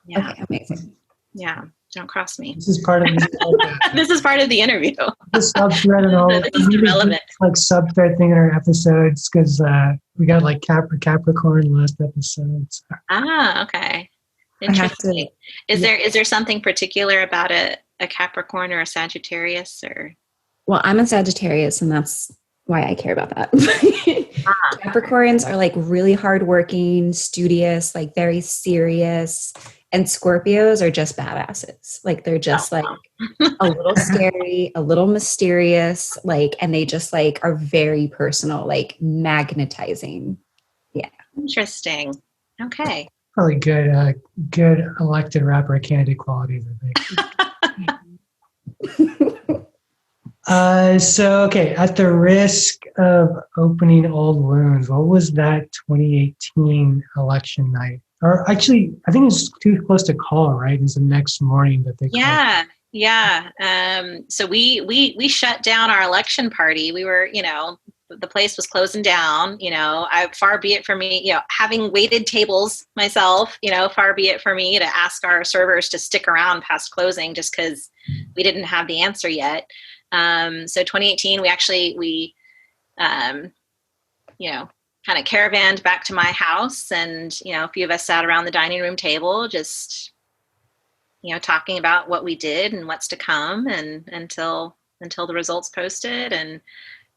Yeah. Okay, amazing. Yeah, don't cross me. This is part of this is part of the interview. The subthread and all. This is irrelevant. Like subthread thing in our episodes because we got like Capricorn last episodes. Okay. Interesting. Is there something particular about a Capricorn or a Sagittarius or? Well, I'm a Sagittarius, and that's why I care about that. Capricorns are like really hardworking, studious, like very serious, and Scorpios are just badasses. Like they're just like a little scary, a little mysterious, like, and they just like are very personal, like magnetizing. Yeah. Interesting. Okay. Probably good elected rapper candidate qualities, I think. Okay, at the risk of opening old wounds, what was that 2018 election night? Or actually, I think it was too close to call, right? It was the next morning that they called. Yeah. So we shut down our election party. We were, the place was closing down, far be it for me, having waited tables myself, far be it for me to ask our servers to stick around past closing just because we didn't have the answer yet. So 2018, we kind of caravanned back to my house, and, a few of us sat around the dining room table, just, talking about what we did and what's to come, and until the results posted. And,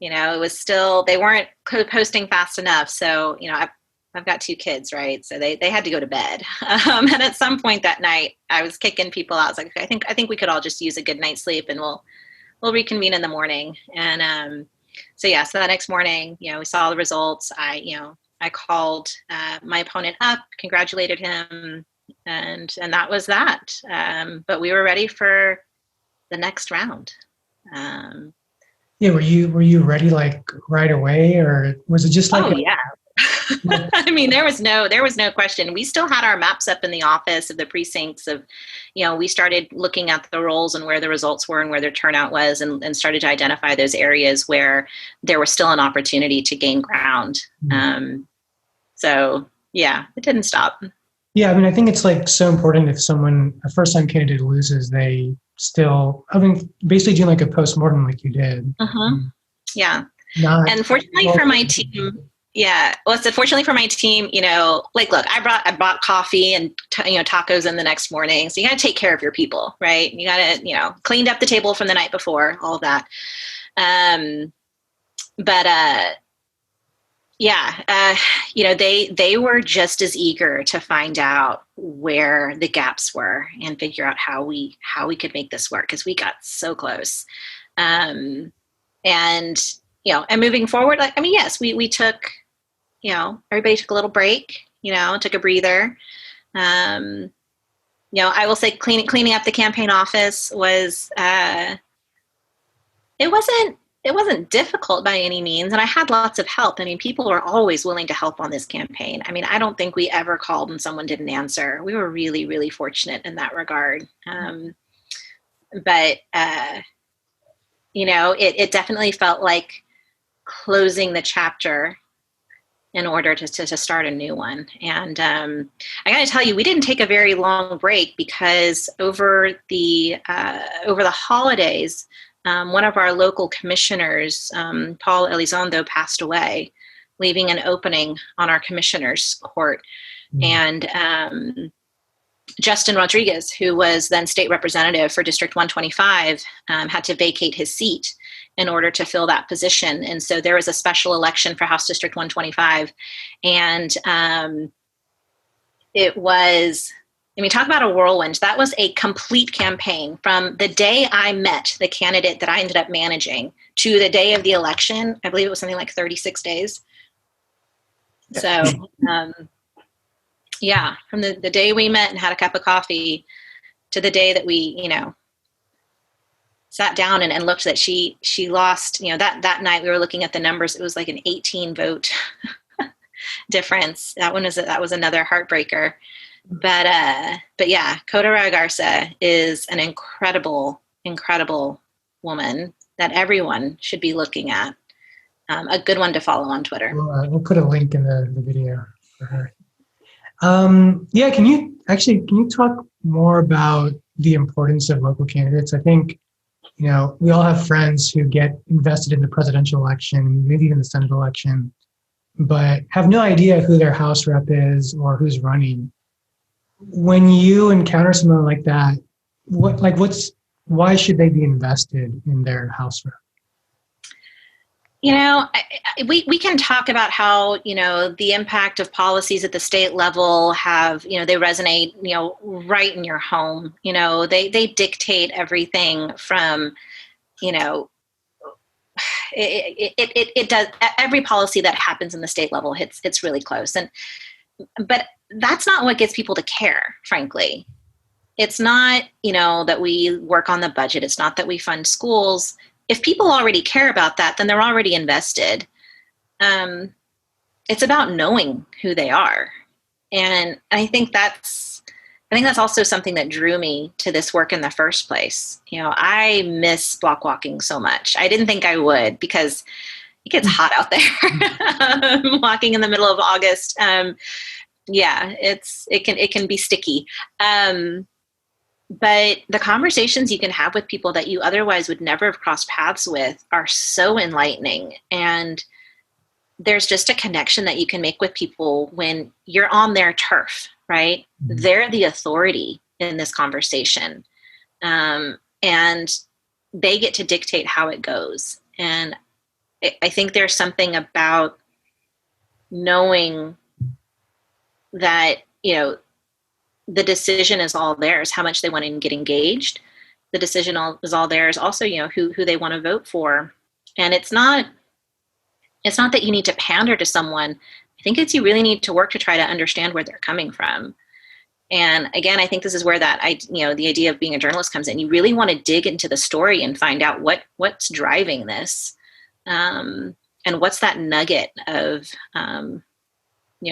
it was still, they weren't posting fast enough. So, I've got 2 kids, right? So they had to go to bed. And at some point that night I was kicking people out. I was like, okay, I think we could all just use a good night's sleep, and we'll reconvene in the morning. And, so that next morning, we saw the results. I called my opponent up, congratulated him, and that was that. But we were ready for the next round. Were you ready like right away, or was it just like? Oh yeah. I mean, there was no question. We still had our maps up in the office of the precincts of, we started looking at the rolls and where the results were and where their turnout was, and started to identify those areas where there was still an opportunity to gain ground. So yeah, it didn't stop. Yeah. I mean, I think it's like so important if a first-time candidate loses, they still, basically doing like a postmortem like you did. Yeah. And fortunately for my team, fortunately for my team, look, I bought coffee and, tacos in the next morning. So you got to take care of your people, right? You got to, cleaned up the table from the night before, all of that. They were just as eager to find out where the gaps were and figure out how we could make this work, because we got so close. And moving forward, yes, we took, everybody took a little break, took a breather. I will say cleaning up the campaign office was, it wasn't difficult by any means. And I had lots of help. I mean, people were always willing to help on this campaign. I mean, I don't think we ever called and someone didn't answer. We were really, really fortunate in that regard. But it definitely felt like closing the chapter in order to start a new one. And I got to tell you, we didn't take a very long break because over the holidays, one of our local commissioners, Paul Elizondo, passed away, leaving an opening on our commissioners court. And Justin Rodriguez, who was then state representative for District 125, had to vacate his seat in order to fill that position. And so there was a special election for House District 125. And it was, I mean, talk about a whirlwind. That was a complete campaign from the day I met the candidate that I ended up managing to the day of the election. I believe it was something like 36 days. So, yeah, from the day we met and had a cup of coffee to the day that we, sat down and looked that she lost, that night we were looking at the numbers. It was like an 18 vote difference. That was another heartbreaker. But yeah, Cota Garza is an incredible, incredible woman that everyone should be looking at. A good one to follow on Twitter. We'll put a link in the video for her. Yeah, can you talk more about the importance of local candidates? I think, we all have friends who get invested in the presidential election, maybe even the Senate election, but have no idea who their House rep is or who's running. When you encounter someone like that, why should they be invested in their House rep? We can talk about how, the impact of policies at the state level have, they resonate, right in your home. They dictate everything from, it does, every policy that happens in the state level it's really close. But that's not what gets people to care, frankly. It's not, that we work on the budget. It's not that we fund schools. If people already care about that, then they're already invested. It's about knowing who they are. And I think that's also something that drew me to this work in the first place. I miss block walking so much. I didn't think I would because it gets hot out there. Walking in the middle of August. Yeah, it can be sticky. But the conversations you can have with people that you otherwise would never have crossed paths with are so enlightening. And there's just a connection that you can make with people when you're on their turf, right? Mm-hmm. They're the authority in this conversation. And they get to dictate how it goes. And I think there's something about knowing that, the decision is all theirs, how much they want to get engaged. The decision is all theirs. Also, who they want to vote for. And it's not that you need to pander to someone. I think you really need to work to try to understand where they're coming from. And again, I think this is where the idea of being a journalist comes in. You really want to dig into the story and find out what's driving this. And what's that nugget of,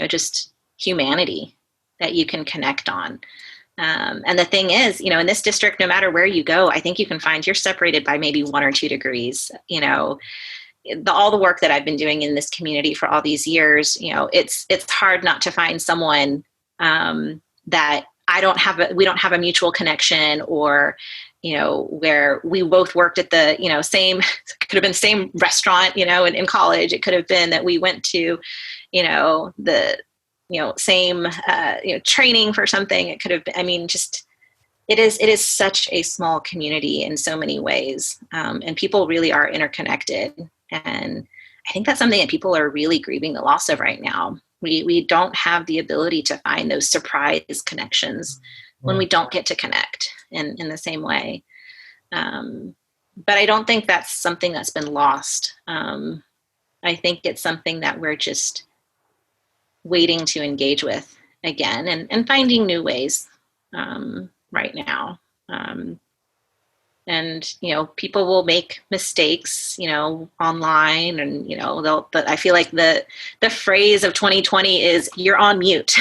just humanity that you can connect on. And the thing is, in this district, no matter where you go, I think you can find you're separated by maybe 1 or 2 degrees. All the work that I've been doing in this community for all these years, it's hard not to find someone that we don't have a mutual connection, or, where we both worked at the, same, could have been same restaurant, in college. It could have been that we went to, the same, training for something. It could have been, it is such a small community in so many ways. And people really are interconnected. And I think that's something that people are really grieving the loss of right now. We don't have the ability to find those surprise connections when we don't get to connect in the same way. But I don't think that's something that's been lost. I think it's something that we're just waiting to engage with again and finding new ways right now. And, people will make mistakes, online and, but I feel like the phrase of 2020 is you're on mute.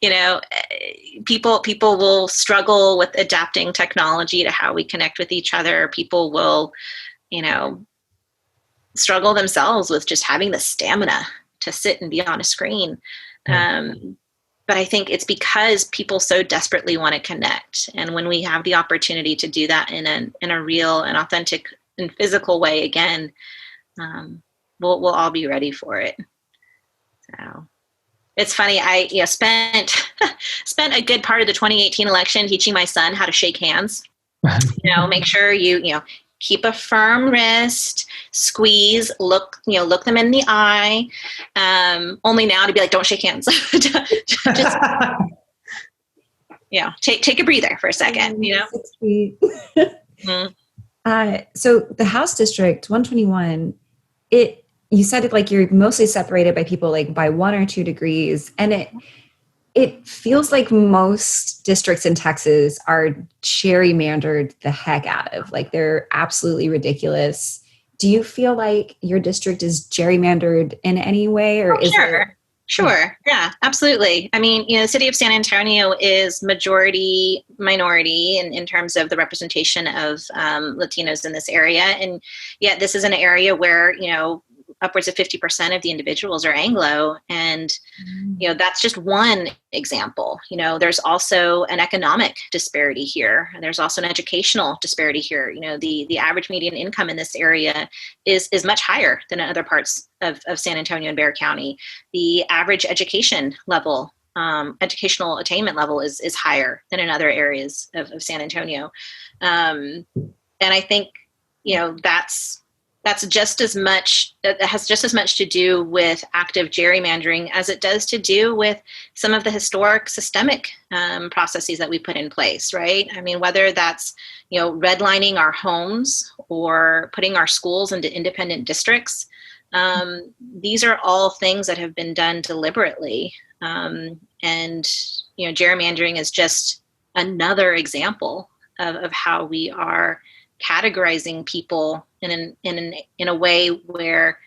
you know, people will struggle with adapting technology to how we connect with each other. People will, struggle themselves with just having the stamina to sit and be on a screen. But I think it's because people so desperately want to connect. And when we have the opportunity to do that in a real and authentic and physical way again, we'll all be ready for it. So it's funny. I spent a good part of the 2018 election teaching my son how to shake hands. Make sure you keep a firm wrist, squeeze, look them in the eye. Only now to be like, don't shake hands. Just, take a breather for a second, 6 feet. So the House District 121, you said it like you're mostly separated by people like by 1 or 2 degrees. And it feels like most districts in Texas are gerrymandered the heck out of. Like they're absolutely ridiculous. Do you feel like your district is gerrymandered in any way, or is it? Sure. Yeah, absolutely. I mean, the city of San Antonio is majority minority in terms of the representation of Latinos in this area. And yet this is an area where, upwards of 50% of the individuals are Anglo. And, that's just one example. There's also an economic disparity here. And there's also an educational disparity here. The average median income in this area is much higher than in other parts of San Antonio and Bexar County. The average education level, educational attainment level is higher than in other areas of San Antonio. And I think, that has just as much to do with active gerrymandering as it does to do with some of the historic systemic processes that we put in place, right? I mean, whether that's, redlining our homes or putting our schools into independent districts, these are all things that have been done deliberately. And, gerrymandering is just another example of how we are categorizing people in a way where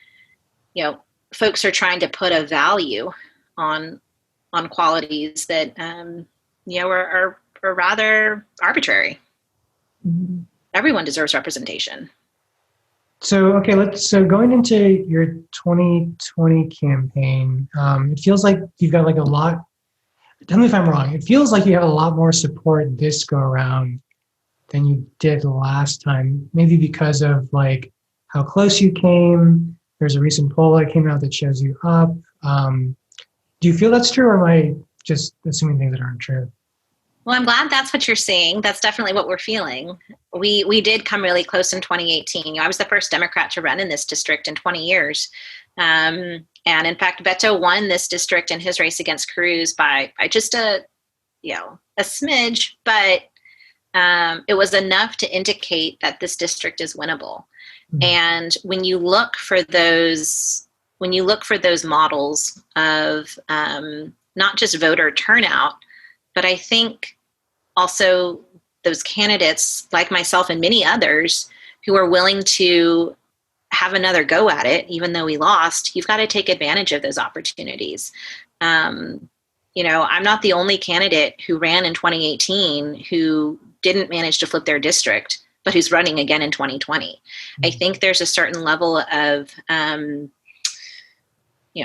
folks are trying to put a value on qualities that are rather arbitrary. Mm-hmm. Everyone deserves representation. So going into your 2020 campaign, it feels like you've got like a lot. Tell me if I'm wrong. It feels like you have a lot more support this go around than you did last time, maybe because of like how close you came. There's a recent poll that came out that shows you up. Do you feel that's true, or am I just assuming things that aren't true? Well, I'm glad that's what you're seeing. That's definitely what we're feeling. We did come really close in 2018. I was the first Democrat to run in this district in 20 years. And in fact, Beto won this district in his race against Cruz by just a smidge, but it was enough to indicate that this district is winnable. Mm-hmm. And when you look for those models of not just voter turnout, but I think also those candidates like myself and many others who are willing to have another go at it, even though we lost, you've got to take advantage of those opportunities. I'm not the only candidate who ran in 2018 who didn't manage to flip their district, but who's running again in 2020. Mm-hmm. I think there's a certain level of,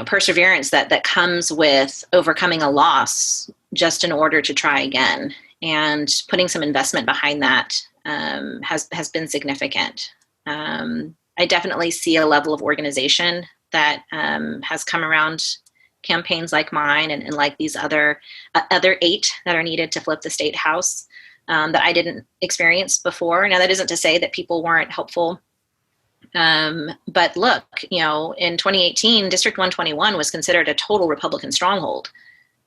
perseverance that comes with overcoming a loss just in order to try again, and putting some investment behind that has been significant. I definitely see a level of organization that has come around campaigns like mine and like these other 8 that are needed to flip the state house. That I didn't experience before. Now, that isn't to say that people weren't helpful. But look, in 2018, District 121 was considered a total Republican stronghold.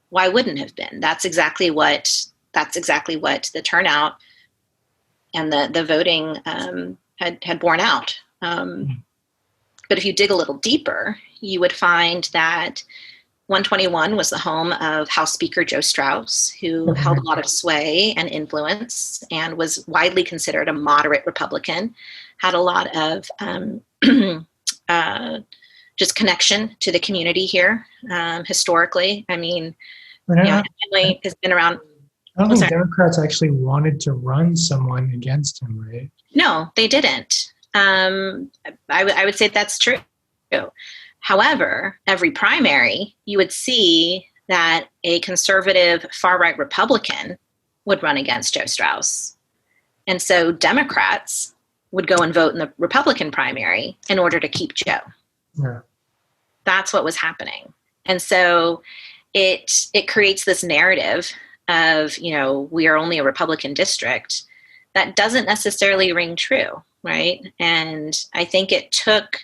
Why wouldn't have been? That's exactly what the turnout and the voting had borne out. But if you dig a little deeper, you would find that 121 was the home of House Speaker Joe Straus, who held a lot of sway and influence and was widely considered a moderate Republican, had a lot of just connection to the community here historically. I mean, family has been around. I don't think Democrats actually wanted to run someone against him, right? No, they didn't. I would say that's true. However, every primary, you would see that a conservative far-right Republican would run against Joe Straus. And so Democrats would go and vote in the Republican primary in order to keep Joe. Yeah. That's what was happening. And so it creates this narrative of, we are only a Republican district that doesn't necessarily ring true, right? And I think it took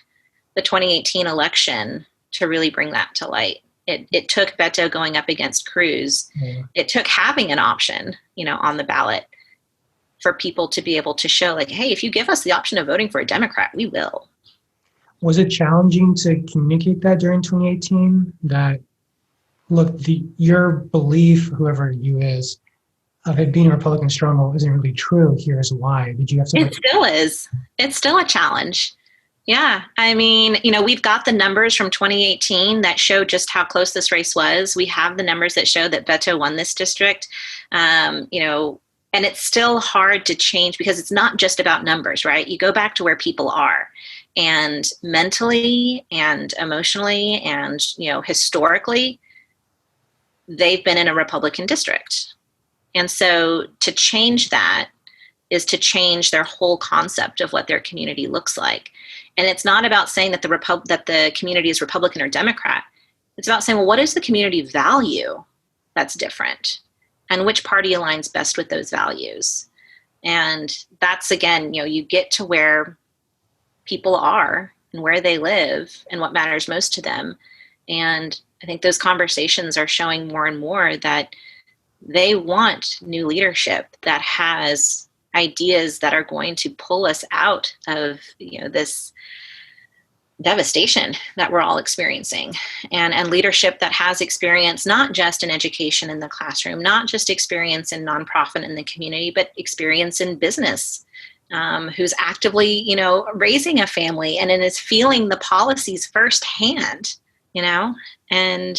the 2018 election to really bring that to light. It took Beto going up against Cruz. Yeah. It took having an option, on the ballot for people to be able to show like, hey, if you give us the option of voting for a Democrat, we will. Was it challenging to communicate that during 2018? That, look, your belief, whoever you is, of it being a Republican stronghold isn't really true. Here's why. Did you have to? It still is. It's still a challenge. Yeah. I mean, we've got the numbers from 2018 that show just how close this race was. We have the numbers that show that Beto won this district, and it's still hard to change because it's not just about numbers, right? You go back to where people are, and mentally and emotionally and, historically, they've been in a Republican district. And so to change that is to change their whole concept of what their community looks like. And it's not about saying that the community is Republican or Democrat. It's about saying, well, what is the community value that's different? And which party aligns best with those values? And that's, again, you get to where people are and where they live and what matters most to them. And I think those conversations are showing more and more that they want new leadership that has ideas that are going to pull us out of this devastation that we're all experiencing, and leadership that has experience not just in education in the classroom, not just experience in nonprofit in the community, but experience in business, who's actively raising a family and is feeling the policies firsthand, and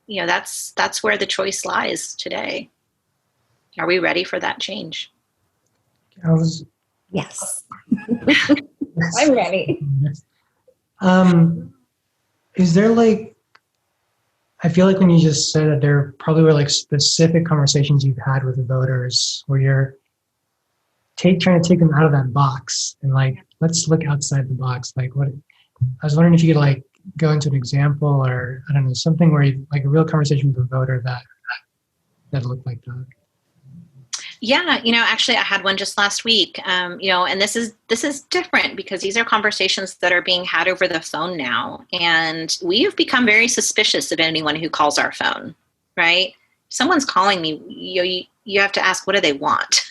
that's where the choice lies today. Are we ready for that change? Yes. I'm ready. Is there I feel like when you just said that there probably were specific conversations you've had with the voters where you're trying to take them out of that box and let's look outside the box. What I was wondering if you could go into an example or I don't know, something where you a real conversation with a voter that looked like that. Yeah, actually I had one just last week, and this is different because these are conversations that are being had over the phone now. And we have become very suspicious of anyone who calls our phone, right? If someone's calling me, you have to ask, what do they want?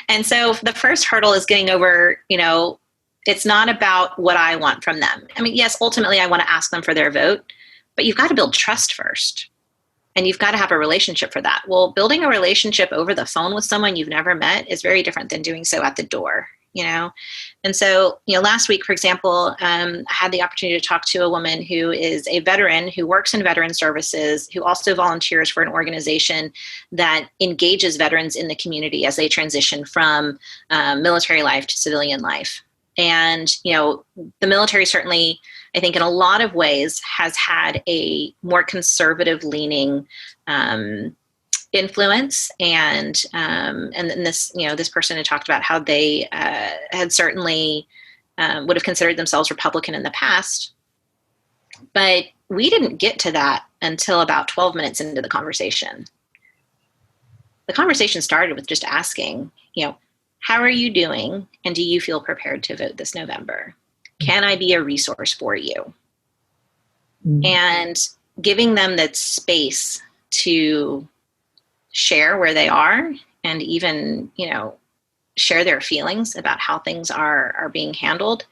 And so the first hurdle is getting over, it's not about what I want from them. I mean, yes, ultimately I want to ask them for their vote, but you've got to build trust first. And you've got to have a relationship for that. Well, building a relationship over the phone with someone you've never met is very different than doing so at the door, And so, last week, for example, I had the opportunity to talk to a woman who is a veteran who works in veteran services, who also volunteers for an organization that engages veterans in the community as they transition from military life to civilian life. And, the military certainly, I think in a lot of ways has had a more conservative leaning influence. And this, this person had talked about how they had certainly would have considered themselves Republican in the past. But we didn't get to that until about 12 minutes into the conversation. The conversation started with just asking, how are you doing? And do you feel prepared to vote this November? Can I be a resource for you? Mm-hmm. And giving them that space to share where they are and even, share their feelings about how things are being handled.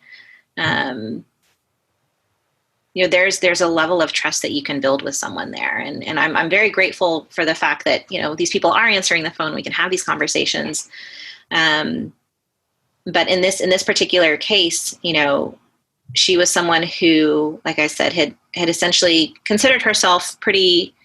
there's a level of trust that you can build with someone there. And I'm very grateful for the fact that, these people are answering the phone. We can have these conversations. But in this particular case, she was someone who, like I said, had essentially considered herself pretty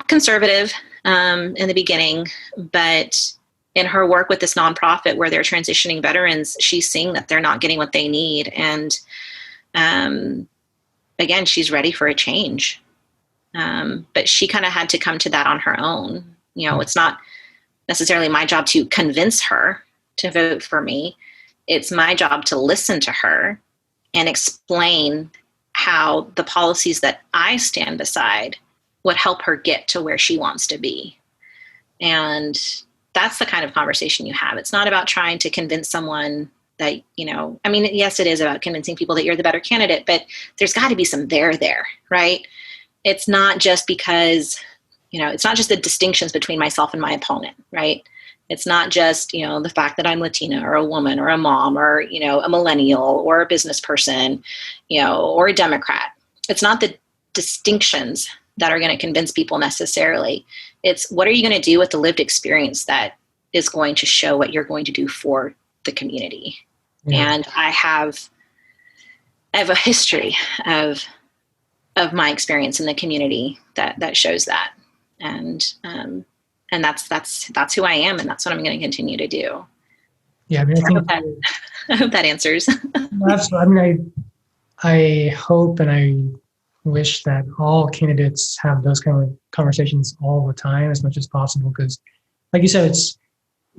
conservative in the beginning, but in her work with this nonprofit where they're transitioning veterans, she's seeing that they're not getting what they need. And again, she's ready for a change. But she kind of had to come to that on her own. It's not necessarily my job to convince her to vote for me. It's my job to listen to her and explain how the policies that I stand beside would help her get to where she wants to be. And that's the kind of conversation you have. It's not about trying to convince someone that, yes, it is about convincing people that you're the better candidate, but there's got to be some there, right? It's not just because, it's not just the distinctions between myself and my opponent, right? It's not just, the fact that I'm Latina or a woman or a mom or, a millennial or a business person, or a Democrat. It's not the distinctions that are going to convince people necessarily. It's what are you going to do with the lived experience that is going to show what you're going to do for the community. Yeah. And I have a history of my experience in the community that shows that. And that's who I am, and that's what I'm going to continue to do. Yeah, I hope that answers. I hope and I wish that all candidates have those kind of conversations all the time as much as possible, because like you said,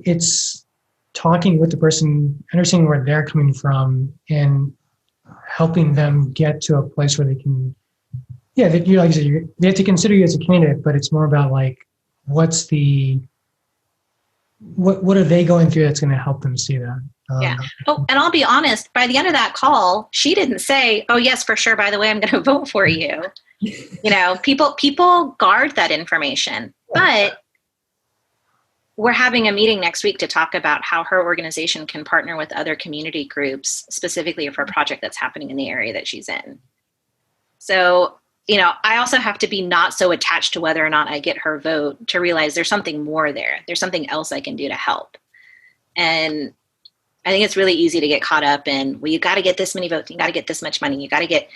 it's talking with the person, understanding where they're coming from, and helping them get to a place where they can, like you said, they have to consider you as a candidate, but it's more about like, what are they going through that's going to help them see that? Yeah. Oh, and I'll be honest, by the end of that call, she didn't say, oh yes, for sure, by the way, I'm going to vote for you. People guard that information, but we're having a meeting next week to talk about how her organization can partner with other community groups, specifically for a project that's happening in the area that she's in. So, I also have to be not so attached to whether or not I get her vote to realize there's something more there. There's something else I can do to help. And I think it's really easy to get caught up in, well, you got to get this many votes. You got to get this much money. You got to get,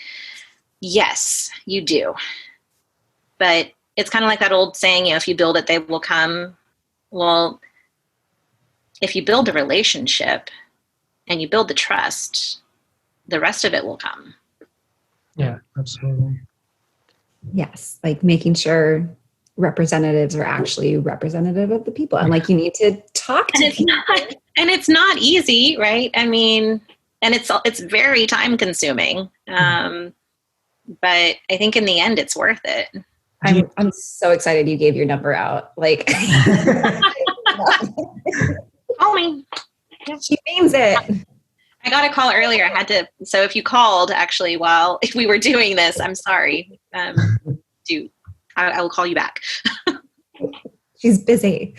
yes, you do. But it's kind of like that old saying, if you build it, they will come. Well, if you build a relationship and you build the trust, the rest of it will come. Yeah, absolutely. Yes, like making sure representatives are actually representative of the people, and like you need to talk to people. It's not easy, right? I mean, and it's very time consuming. But I think in the end, it's worth it. I'm so excited you gave your number out. Like, call me. She means it. I got a call earlier. I had to. So if you called, actually, if we were doing this, I'm sorry. I will call you back. She's busy.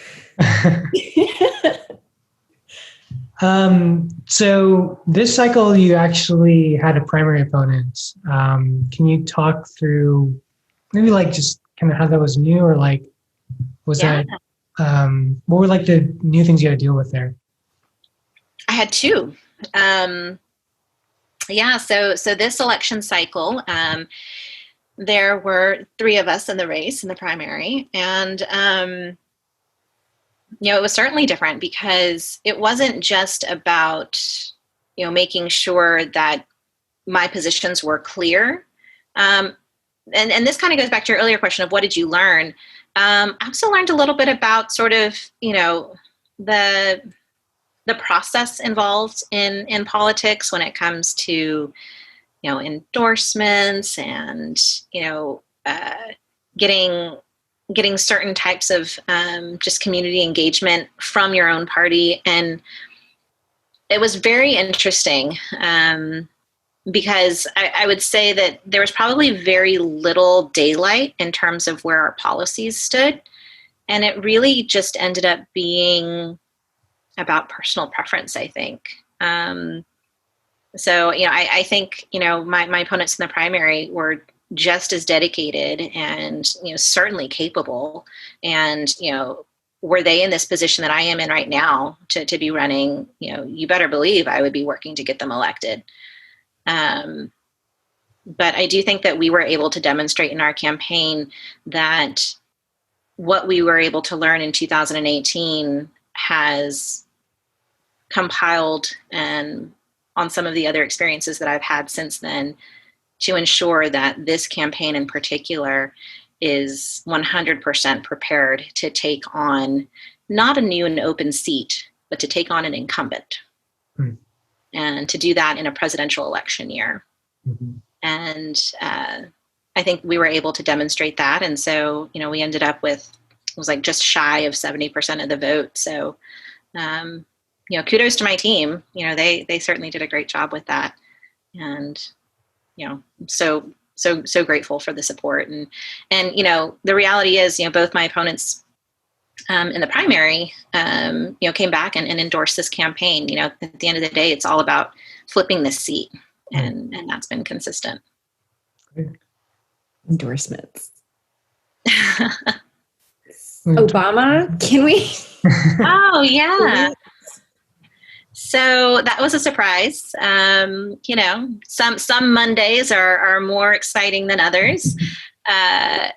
So this cycle, you actually had a primary opponent. Can you talk through maybe like just kind of how that was new, or like that? What were like the new things you had to deal with there? I had two. So this election cycle, there were three of us in the race in the primary, and it was certainly different because it wasn't just about making sure that my positions were clear, and this kind of goes back to your earlier question of what did you learn. I also learned a little bit about sort of the process involved in politics when it comes to, endorsements and, getting certain types of just community engagement from your own party. And it was very interesting because I would say that there was probably very little daylight in terms of where our policies stood. And it really just ended up being about personal preference, I think. So, I think, my opponents in the primary were just as dedicated and, certainly capable. And, were they in this position that I am in right now to be running, you better believe I would be working to get them elected. But I do think that we were able to demonstrate in our campaign that what we were able to learn in 2018 has compiled and on some of the other experiences that I've had since then to ensure that this campaign in particular is 100% prepared to take on not a new and open seat, but to take on an incumbent. And to do that in a presidential election year. And I think we were able to demonstrate that. And so, we ended up with, it was like just shy of 70% of the vote. So, kudos to my team. They certainly did a great job with that. And, so grateful for the support. And the reality is, both my opponents in the primary, came back and endorsed this campaign. At the end of the day, it's all about flipping this seat. And that's been consistent. Endorsements. Obama, can we? Oh, yeah. So that was a surprise. Some Mondays are more exciting than others. A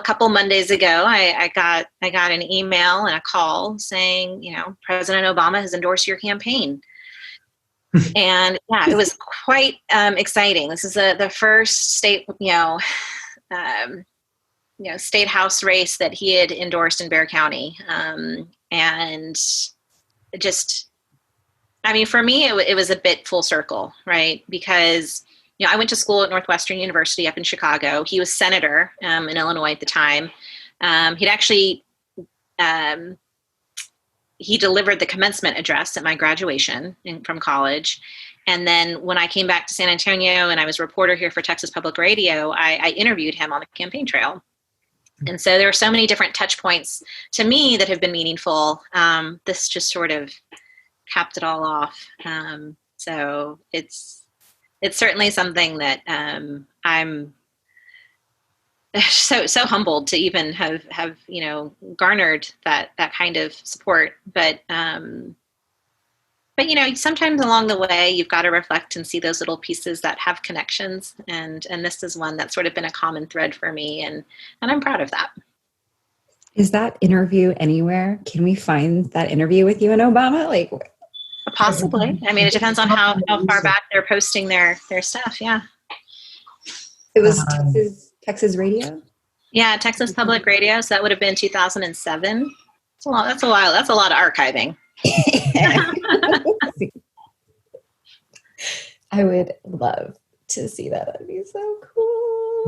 couple Mondays ago, I got an email and a call saying, President Obama has endorsed your campaign. And yeah, it was quite exciting. This is the first state, state house race that he had endorsed in Bexar County. And just, for me, it was a bit full circle, right? Because, I went to school at Northwestern University up in Chicago. He was senator in Illinois at the time. He'd actually, he delivered the commencement address at my graduation from college. And then when I came back to San Antonio and I was a reporter here for Texas Public Radio, I interviewed him on the campaign trail. And so there are so many different touch points to me that have been meaningful. This just sort of capped it all off. So it's certainly something that I'm so humbled to even have garnered that kind of support. But sometimes along the way you've got to reflect and see those little pieces that have connections, and this is one that's sort of been a common thread for me, and I'm proud of that. Is that interview anywhere? Can we find that interview with you and Obama? Possibly. It depends on how far back they're posting their stuff. Yeah. It was Texas radio? Yeah, Texas Public Radio. So that would have been 2007. That's a lot. That's a while. That's a lot of archiving. I would love to see that. That'd be so cool.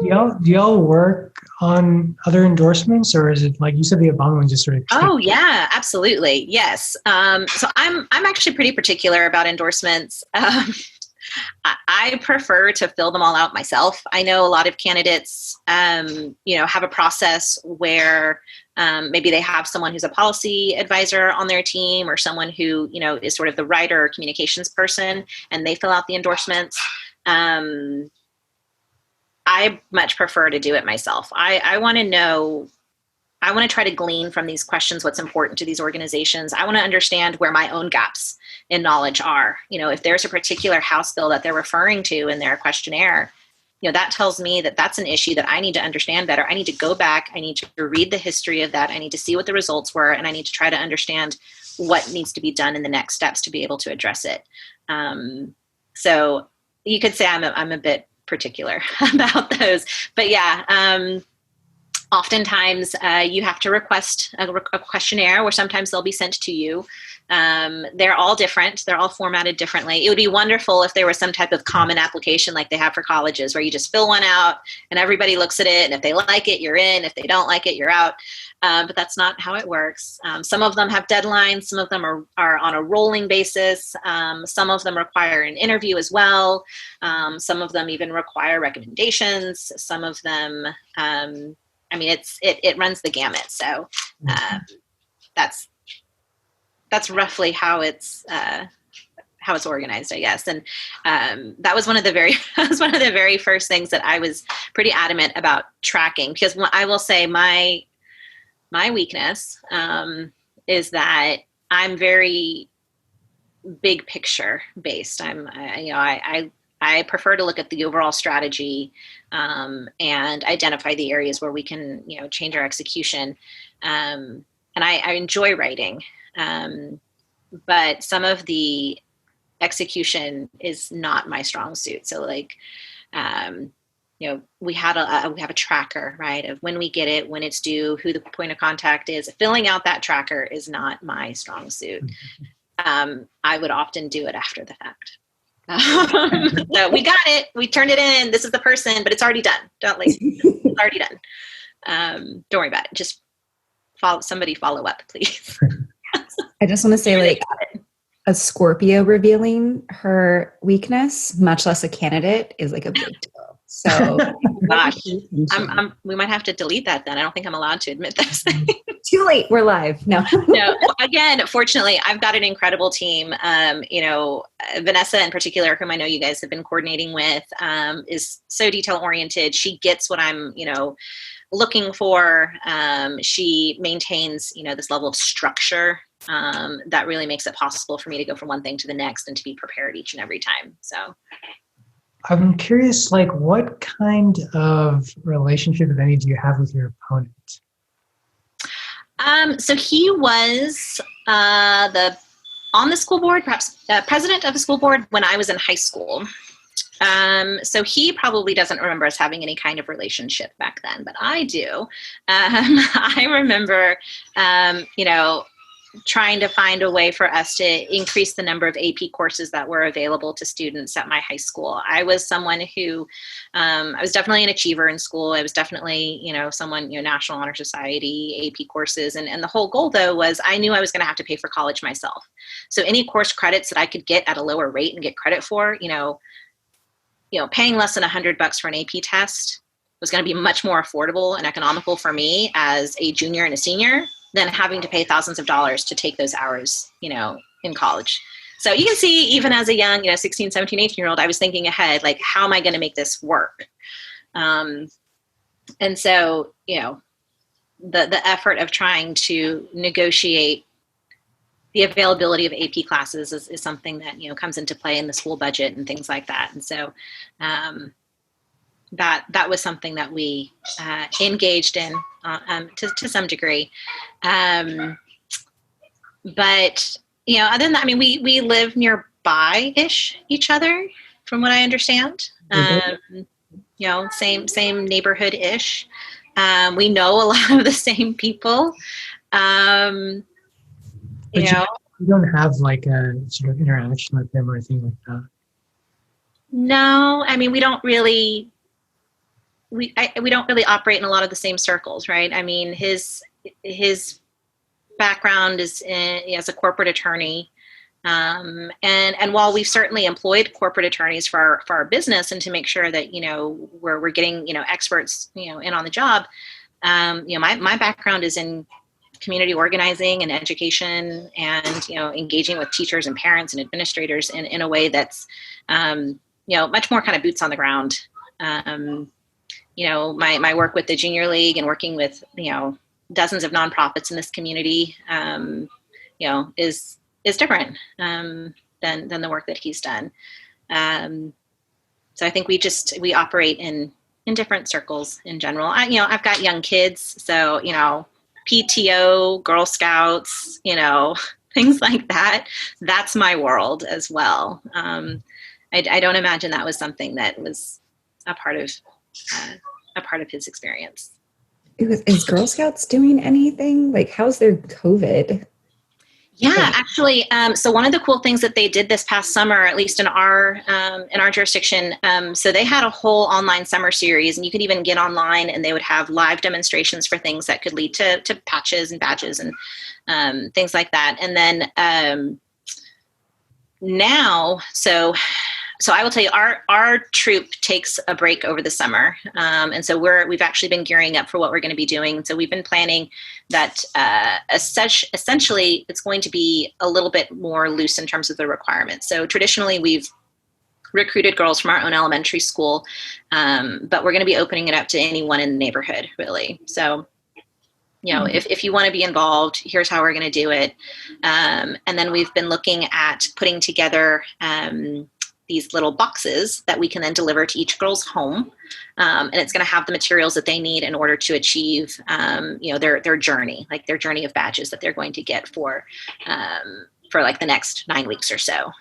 Do y'all work on other endorsements, or is it like you said, the Obama one just sort of? Oh yeah, absolutely. Yes. So I'm actually pretty particular about endorsements. I prefer to fill them all out myself. I know a lot of candidates, have a process where maybe they have someone who's a policy advisor on their team, or someone who, is sort of the writer or communications person, and they fill out the endorsements. I much prefer to do it myself. I want to know, I want to try to glean from these questions what's important to these organizations. I want to understand where my own gaps in knowledge are. If there's a particular House bill that they're referring to in their questionnaire, that tells me that that's an issue that I need to understand better. I need to go back. I need to read the history of that. I need to see what the results were, and I need to try to understand what needs to be done in the next steps to be able to address it. So you could say I'm a bit particular about those, but yeah, oftentimes you have to request a questionnaire, or sometimes they'll be sent to you. They're all different. They're all formatted differently. It would be wonderful if there was some type of common application like they have for colleges, where you just fill one out and everybody looks at it, and if they like it, you're in. If they don't like it, you're out. But that's not how it works. Some of them have deadlines. Some of them are on a rolling basis. Some of them require an interview as well. Some of them even require recommendations. Some of them, it runs the gamut. So that's roughly how how it's organized, I guess. And that was one of the very that was one of the very first things that I was pretty adamant about tracking, because I will say my weakness is that I'm very big picture based. I prefer to look at the overall strategy and identify the areas where we can change our execution. And I enjoy writing, but some of the execution is not my strong suit. So like, we have a tracker, right, of when we get it, when it's due, who the point of contact is. Filling out that tracker is not my strong suit. I would often do it after the fact. So we got it, we turned it in, this is the person, but it's already done. It's already done. Don't worry about it. Just somebody follow up, please. I just want to say, like, a Scorpio revealing her weakness, much less a candidate, is like a big deal. So, gosh, we might have to delete that then. I don't think I'm allowed to admit this. Too late. We're live. No. Again, fortunately, I've got an incredible team. Vanessa in particular, whom I know you guys have been coordinating with, is so detail oriented. She gets what I'm, looking for. She maintains, this level of structure that really makes it possible for me to go from one thing to the next and to be prepared each and every time. So I'm curious, like, what kind of relationship, if any, do you have with your opponent? So he was on the school board, perhaps president of the school board when I was in high school. So he probably doesn't remember us having any kind of relationship back then, but I do. I remember, trying to find a way for us to increase the number of AP courses that were available to students at my high school. I was someone who, I was definitely an achiever in school. I was definitely, someone, National Honor Society, AP courses. And the whole goal, though, was I knew I was going to have to pay for college myself. So any course credits that I could get at a lower rate and get credit for, paying less than $100 for an AP test was going to be much more affordable and economical for me as a junior and a senior than having to pay thousands of dollars to take those hours, in college. So you can see, even as a young, 16, 17, 18-year-old, I was thinking ahead, like, how am I going to make this work? And so, the effort of trying to negotiate the availability of AP classes is something that, comes into play in the school budget and things like that. And so that was something that we engaged in to some degree. But, other than that, we live nearby-ish each other, from what I understand. Same neighborhood-ish. We know a lot of the same people. You don't have like a sort of interaction with them or anything like that? No, we don't really. We don't really operate in a lot of the same circles, right? His background is as a corporate attorney, and while we've certainly employed corporate attorneys for our business and to make sure that we're getting experts in on the job, my background is in community organizing and education, and engaging with teachers and parents and administrators in a way that's much more kind of boots on the ground. My work with the Junior League and working with, dozens of nonprofits in this community, is different than the work that he's done. So I think we operate in different circles in general. I've got young kids, so, PTO, Girl Scouts, things like that. That's my world as well. I don't imagine that was something that was a part of his experience. Is Girl Scouts doing anything? Like, how's their COVID? Yeah, actually. So one of the cool things that they did this past summer, at least in our jurisdiction, so they had a whole online summer series, and you could even get online, and they would have live demonstrations for things that could lead to patches and badges and things like that. And then now, so So I will tell you, our troop takes a break over the summer, and so we've actually been gearing up for what we're going to be doing. So we've been planning that essentially it's going to be a little bit more loose in terms of the requirements. So traditionally, we've recruited girls from our own elementary school, but we're going to be opening it up to anyone in the neighborhood, really. So, if you want to be involved, here's how we're going to do it. And then we've been looking at putting together these little boxes that we can then deliver to each girl's home. And it's going to have the materials that they need in order to achieve, their journey, like their journey of badges that they're going to get for like the next 9 weeks or so.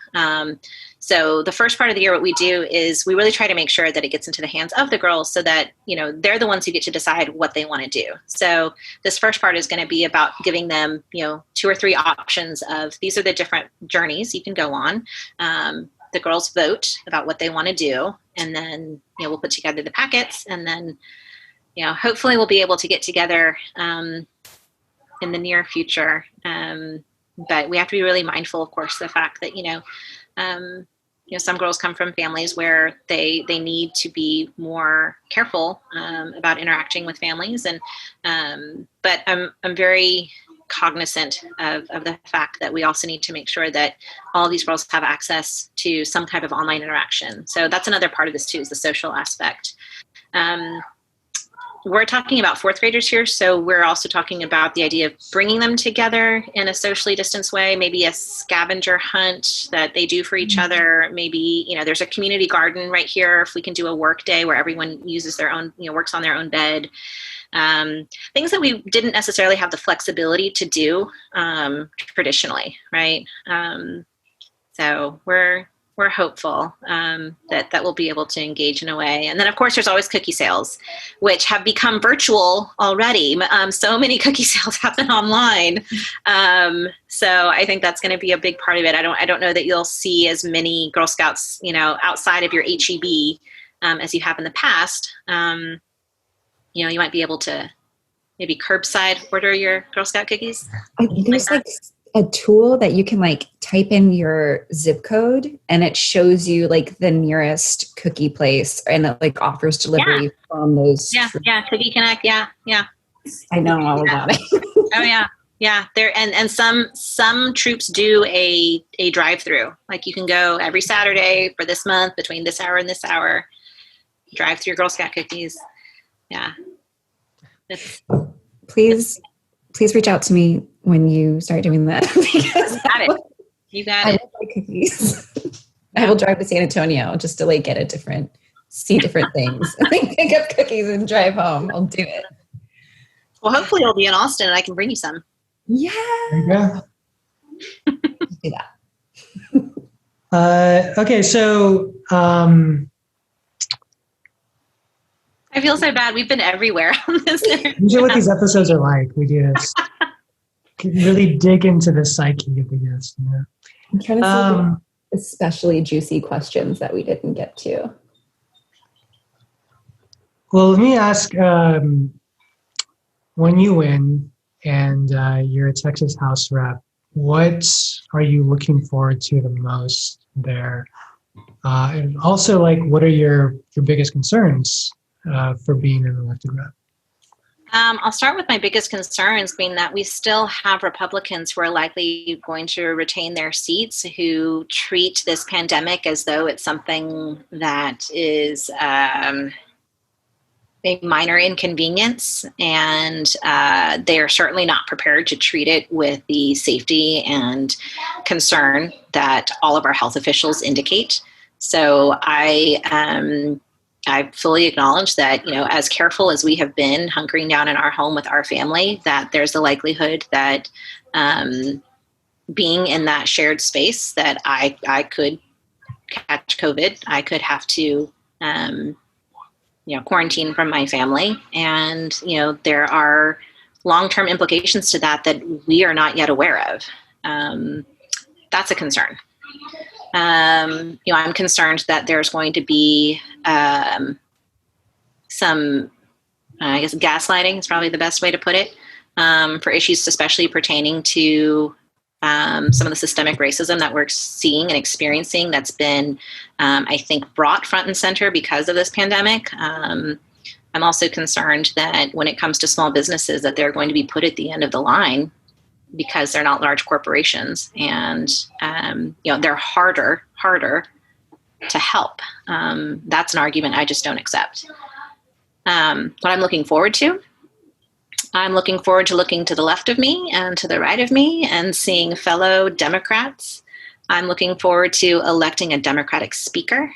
So the first part of the year, what we do is we really try to make sure that it gets into the hands of the girls so that, they're the ones who get to decide what they want to do. So this first part is going to be about giving them, 2 or 3 options of these are the different journeys you can go on. The girls vote about what they want to do. And then, we'll put together the packets and then, hopefully we'll be able to get together in the near future. But we have to be really mindful, of course, the fact that, some girls come from families where they need to be more careful about interacting with families. But I'm very cognizant of the fact that we also need to make sure that all of these girls have access to some type of online interaction. So that's another part of this too, is the social aspect. We're talking about 4th graders here, so we're also talking about the idea of bringing them together in a socially distanced way, maybe a scavenger hunt that they do for each other. Maybe, there's a community garden right here. If we can do a work day where everyone uses their own, works on their own bed. Things that we didn't necessarily have the flexibility to do traditionally, right? So we're hopeful that we'll be able to engage in a way. And then, of course, there's always cookie sales, which have become virtual already. So many cookie sales happen online. So I think that's going to be a big part of it. I don't know that you'll see as many Girl Scouts, outside of your HEB as you have in the past. You might be able to maybe curbside order your Girl Scout cookies. There's a tool that you can type in your zip code and it shows you the nearest cookie place and it offers delivery from those. Yeah. Cookie Connect. Yeah. I know all about it. Oh yeah. Yeah. There and some troops do a drive-through. You can go every Saturday for this month between this hour and this hour, drive through Girl Scout cookies. Yeah. Please reach out to me when you start doing that. Because you got it. I like cookies. I will drive to San Antonio just to see different things. Pick up cookies and drive home. I'll do it. Well, hopefully I'll be in Austin and I can bring you some. Yeah. There you go. Do that. Okay, so I feel so bad. We've been everywhere on this. these are what these episodes are like. We do this. Really dig into the psyche of the guest. I'm trying to see especially juicy questions that we didn't get to. Well, let me ask, when you win and you're a Texas House rep, what are you looking forward to the most there? And also, what are your biggest concerns for being an elected rep? I'll start with my biggest concerns being that we still have Republicans who are likely going to retain their seats, who treat this pandemic as though it's something that is a minor inconvenience, and they are certainly not prepared to treat it with the safety and concern that all of our health officials indicate. So I fully acknowledge that, as careful as we have been hunkering down in our home with our family, that there's the likelihood that being in that shared space that I could catch COVID, I could have to, quarantine from my family. And, there are long-term implications to that we are not yet aware of. That's a concern. I'm concerned that there's going to be some, I guess, gaslighting is probably the best way to put it, for issues especially pertaining to some of the systemic racism that we're seeing and experiencing that's been, I think, brought front and center because of this pandemic. I'm also concerned that when it comes to small businesses, that they're going to be put at the end of the line because they're not large corporations, and they're harder to help. That's an argument I just don't accept. What I'm looking forward to, looking to the left of me and to the right of me and seeing fellow Democrats. I'm looking forward to electing a Democratic speaker.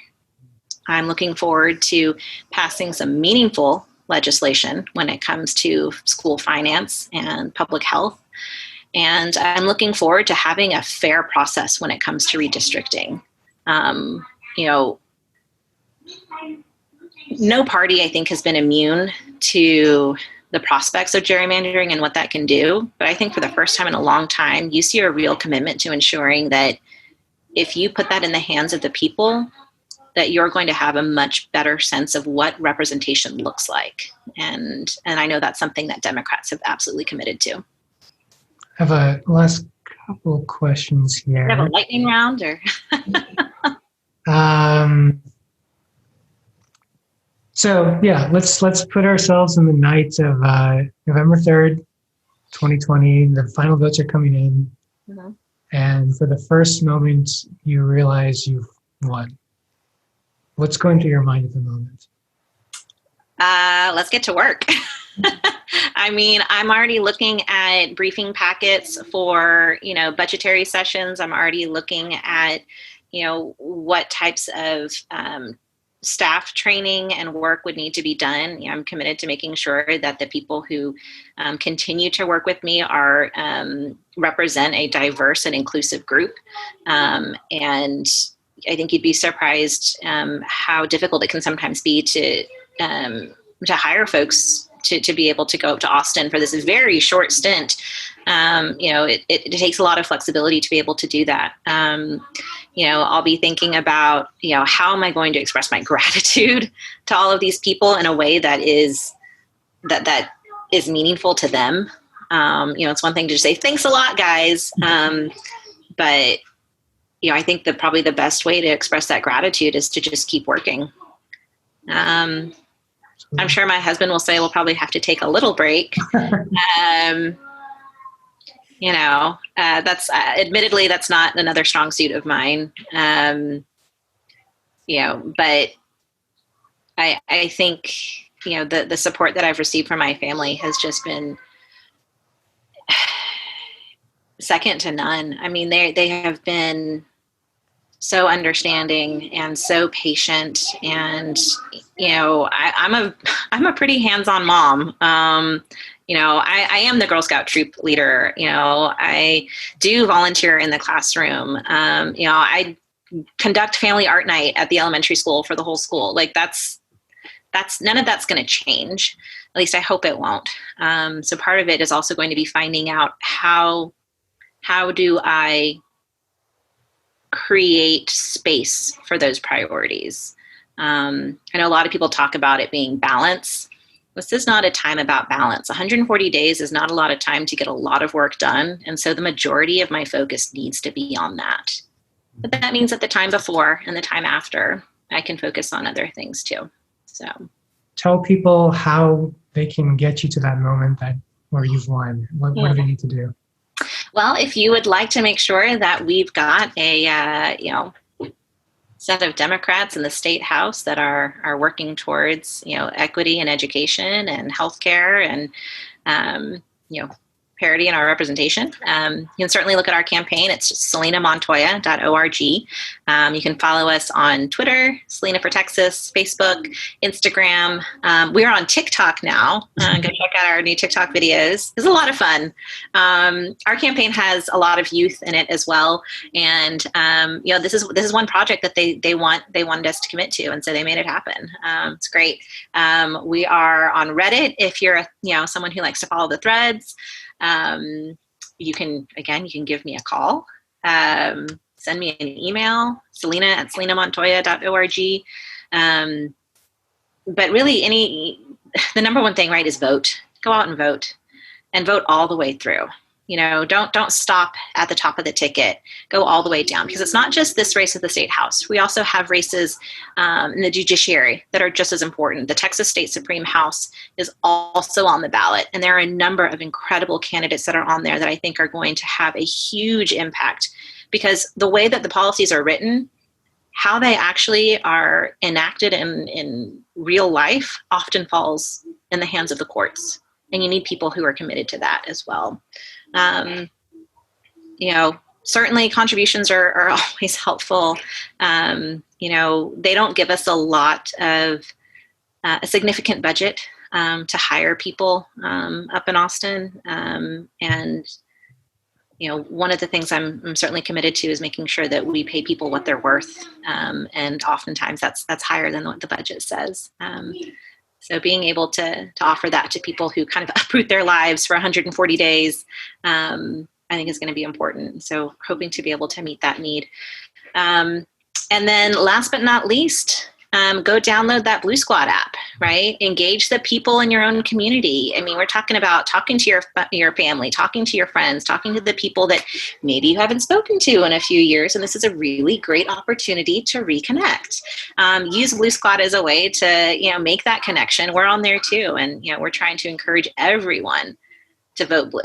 I'm looking forward to passing some meaningful legislation when it comes to school finance and public health. And I'm looking forward to having a fair process when it comes to redistricting. No party, I think, has been immune to the prospects of gerrymandering and what that can do. But I think for the first time in a long time, you see a real commitment to ensuring that if you put that in the hands of the people, that you're going to have a much better sense of what representation looks like. And I know that's something that Democrats have absolutely committed to. I have a last couple of questions here. Do you have a lightning round or? So yeah, let's put ourselves in the night of November 3rd, 2020. The final votes are coming in. Mm-hmm. And for the first moment, you realize you've won. What's going through your mind at the moment? Let's get to work. I mean, I'm already looking at briefing packets for, budgetary sessions. I'm already looking at, what types of staff training and work would need to be done. I'm committed to making sure that the people who continue to work with me are represent a diverse and inclusive group. And I think you'd be surprised how difficult it can sometimes be to hire folks to be able to go up to Austin for this very short stint. It takes a lot of flexibility to be able to do that. I'll be thinking about, how am I going to express my gratitude to all of these people in a way that is meaningful to them. It's one thing to just say, thanks a lot, guys. But I think that probably the best way to express that gratitude is to just keep working. I'm sure my husband will say we'll probably have to take a little break. That's admittedly, that's not another strong suit of mine. But I think, the support that I've received from my family has just been second to none. I mean, they have been so understanding and so patient, and I'm a pretty hands-on mom. I am the Girl Scout troop leader. I do volunteer in the classroom. I conduct family art night at the elementary school for the whole school. Like that's none of that's going to change. At least I hope it won't. So part of it is also going to be finding out how do I create space for those priorities. I know a lot of people talk about it being balance. This is not a time about balance. 140 days is not a lot of time to get a lot of work done. And so the majority of my focus needs to be on that. But that means that the time before and the time after, I can focus on other things too. So tell people how they can get you to that moment where you've won. What do they need to do? Well, if you would like to make sure that we've got a set of Democrats in the state house that are working towards equity in education and healthcare and parity in our representation, you can certainly look at our campaign. It's celinamontoya.org. You can follow us on Twitter, Celina for Texas, Facebook, Instagram. We are on TikTok now. Go check out our new TikTok videos. It's a lot of fun. Our campaign has a lot of youth in it as well, and this is one project that they wanted us to commit to, and so they made it happen. It's great. We are on Reddit. If you're someone who likes to follow the threads. You can give me a call, send me an email, celina@celinamontoya.org. But really the number one thing, right, is vote. Go out and vote all the way through. don't stop at the top of the ticket. Go all the way down, because it's not just this race at the state house. We also have races in the judiciary that are just as important. The Texas State Supreme House is also on the ballot, and there are a number of incredible candidates that are on there that I think are going to have a huge impact, because the way that the policies are written, how they actually are enacted in real life often falls in the hands of the courts. And you need people who are committed to that as well. Certainly contributions are always helpful. They don't give us a lot of a significant budget to hire people up in Austin. One of the things I'm certainly committed to is making sure that we pay people what they're worth. And oftentimes that's higher than what the budget says. So being able to offer that to people who kind of uproot their lives for 140 days, I think is going to be important. So hoping to be able to meet that need. And then last but not least, go download that Blue Squad app, right? Engage the people in your own community. I mean, we're talking about talking to your family, talking to your friends, talking to the people that maybe you haven't spoken to in a few years. And this is a really great opportunity to reconnect. Use Blue Squad as a way to, make that connection. We're on there too. And, we're trying to encourage everyone to vote blue.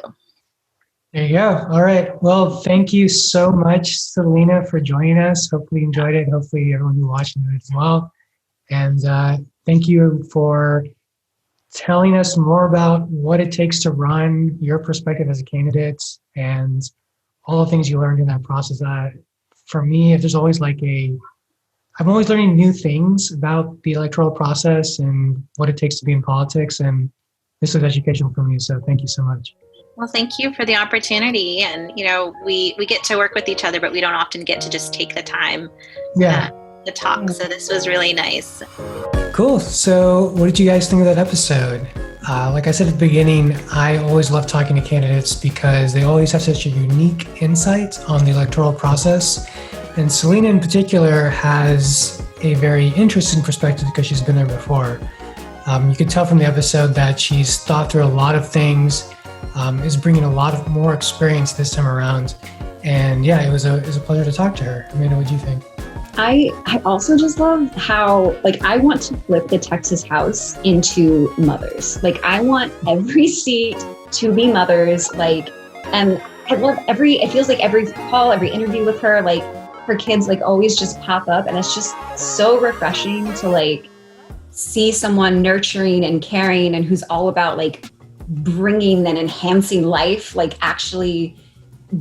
There you go. All right. Well, thank you so much, Celina, for joining us. Hopefully you enjoyed it. Hopefully everyone who's watching it as well. And thank you for telling us more about what it takes to run, your perspective as a candidate, and all the things you learned in that process. For me, there's always I'm always learning new things about the electoral process and what it takes to be in politics. And this was educational for me. So thank you so much. Well, thank you for the opportunity. And, we get to work with each other, but we don't often get to just take the time to talk. So this was really nice. Cool. So what did you guys think of that episode? Like I said at the beginning, I always love talking to candidates because they always have such a unique insight on the electoral process. And Celina in particular has a very interesting perspective because she's been there before. You could tell from the episode that she's thought through a lot of things, is bringing a lot of more experience this time around. And yeah, it was a pleasure to talk to her. Amanda, what do you think? I also just love how, I want to flip the Texas House into mothers. I want every seat to be mothers. And I love it feels like every call, every interview with her, her kids, always just pop up. And it's just so refreshing to, see someone nurturing and caring and who's all about, bringing and enhancing life, actually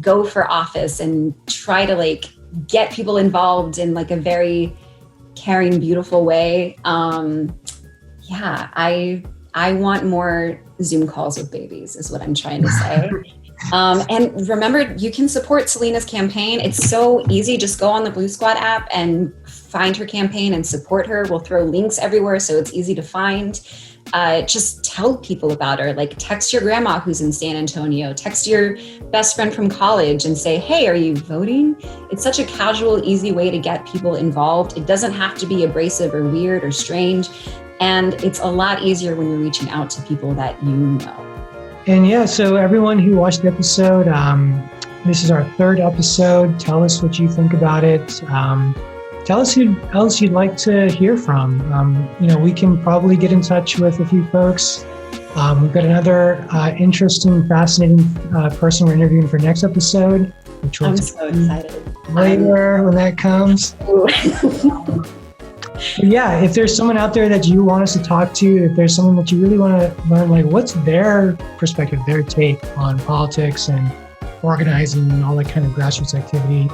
go for office and try to get people involved in a very caring, beautiful way. I want more Zoom calls with babies is what I'm trying to say. And remember, you can support Celina's campaign. It's so easy. Just go on the Blue Squad app and find her campaign and support her. We'll throw links everywhere so it's easy to find. Just tell people about her. Text your grandma who's in San Antonio. Text your best friend from college and say, hey, are you voting? It's such a casual, easy way to get people involved. It doesn't have to be abrasive or weird or strange. And it's a lot easier when you're reaching out to people that you know. And so everyone who watched the episode, this is our third episode. Tell us what you think about it. Tell us who else you'd like to hear from. We can probably get in touch with a few folks. We've got another interesting, fascinating person we're interviewing for next episode, which I'm so excited. Later when that comes. If there's someone out there that you want us to talk to, if there's someone that you really want to learn, what's their perspective, their take on politics and organizing and all that kind of grassroots activity,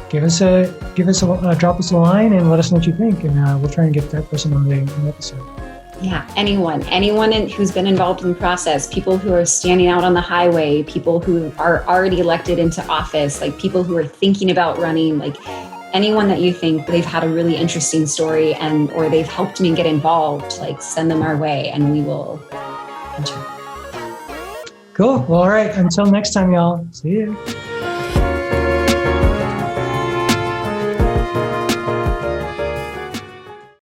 drop us a line and let us know what you think, and we'll try and get that person on the episode. Yeah, anyone who's been involved in the process, people who are standing out on the highway, people who are already elected into office, people who are thinking about running, anyone that you think they've had a really interesting story or they've helped me get involved, send them our way and we will enter. Cool. Well, all right. Until next time, y'all. See you.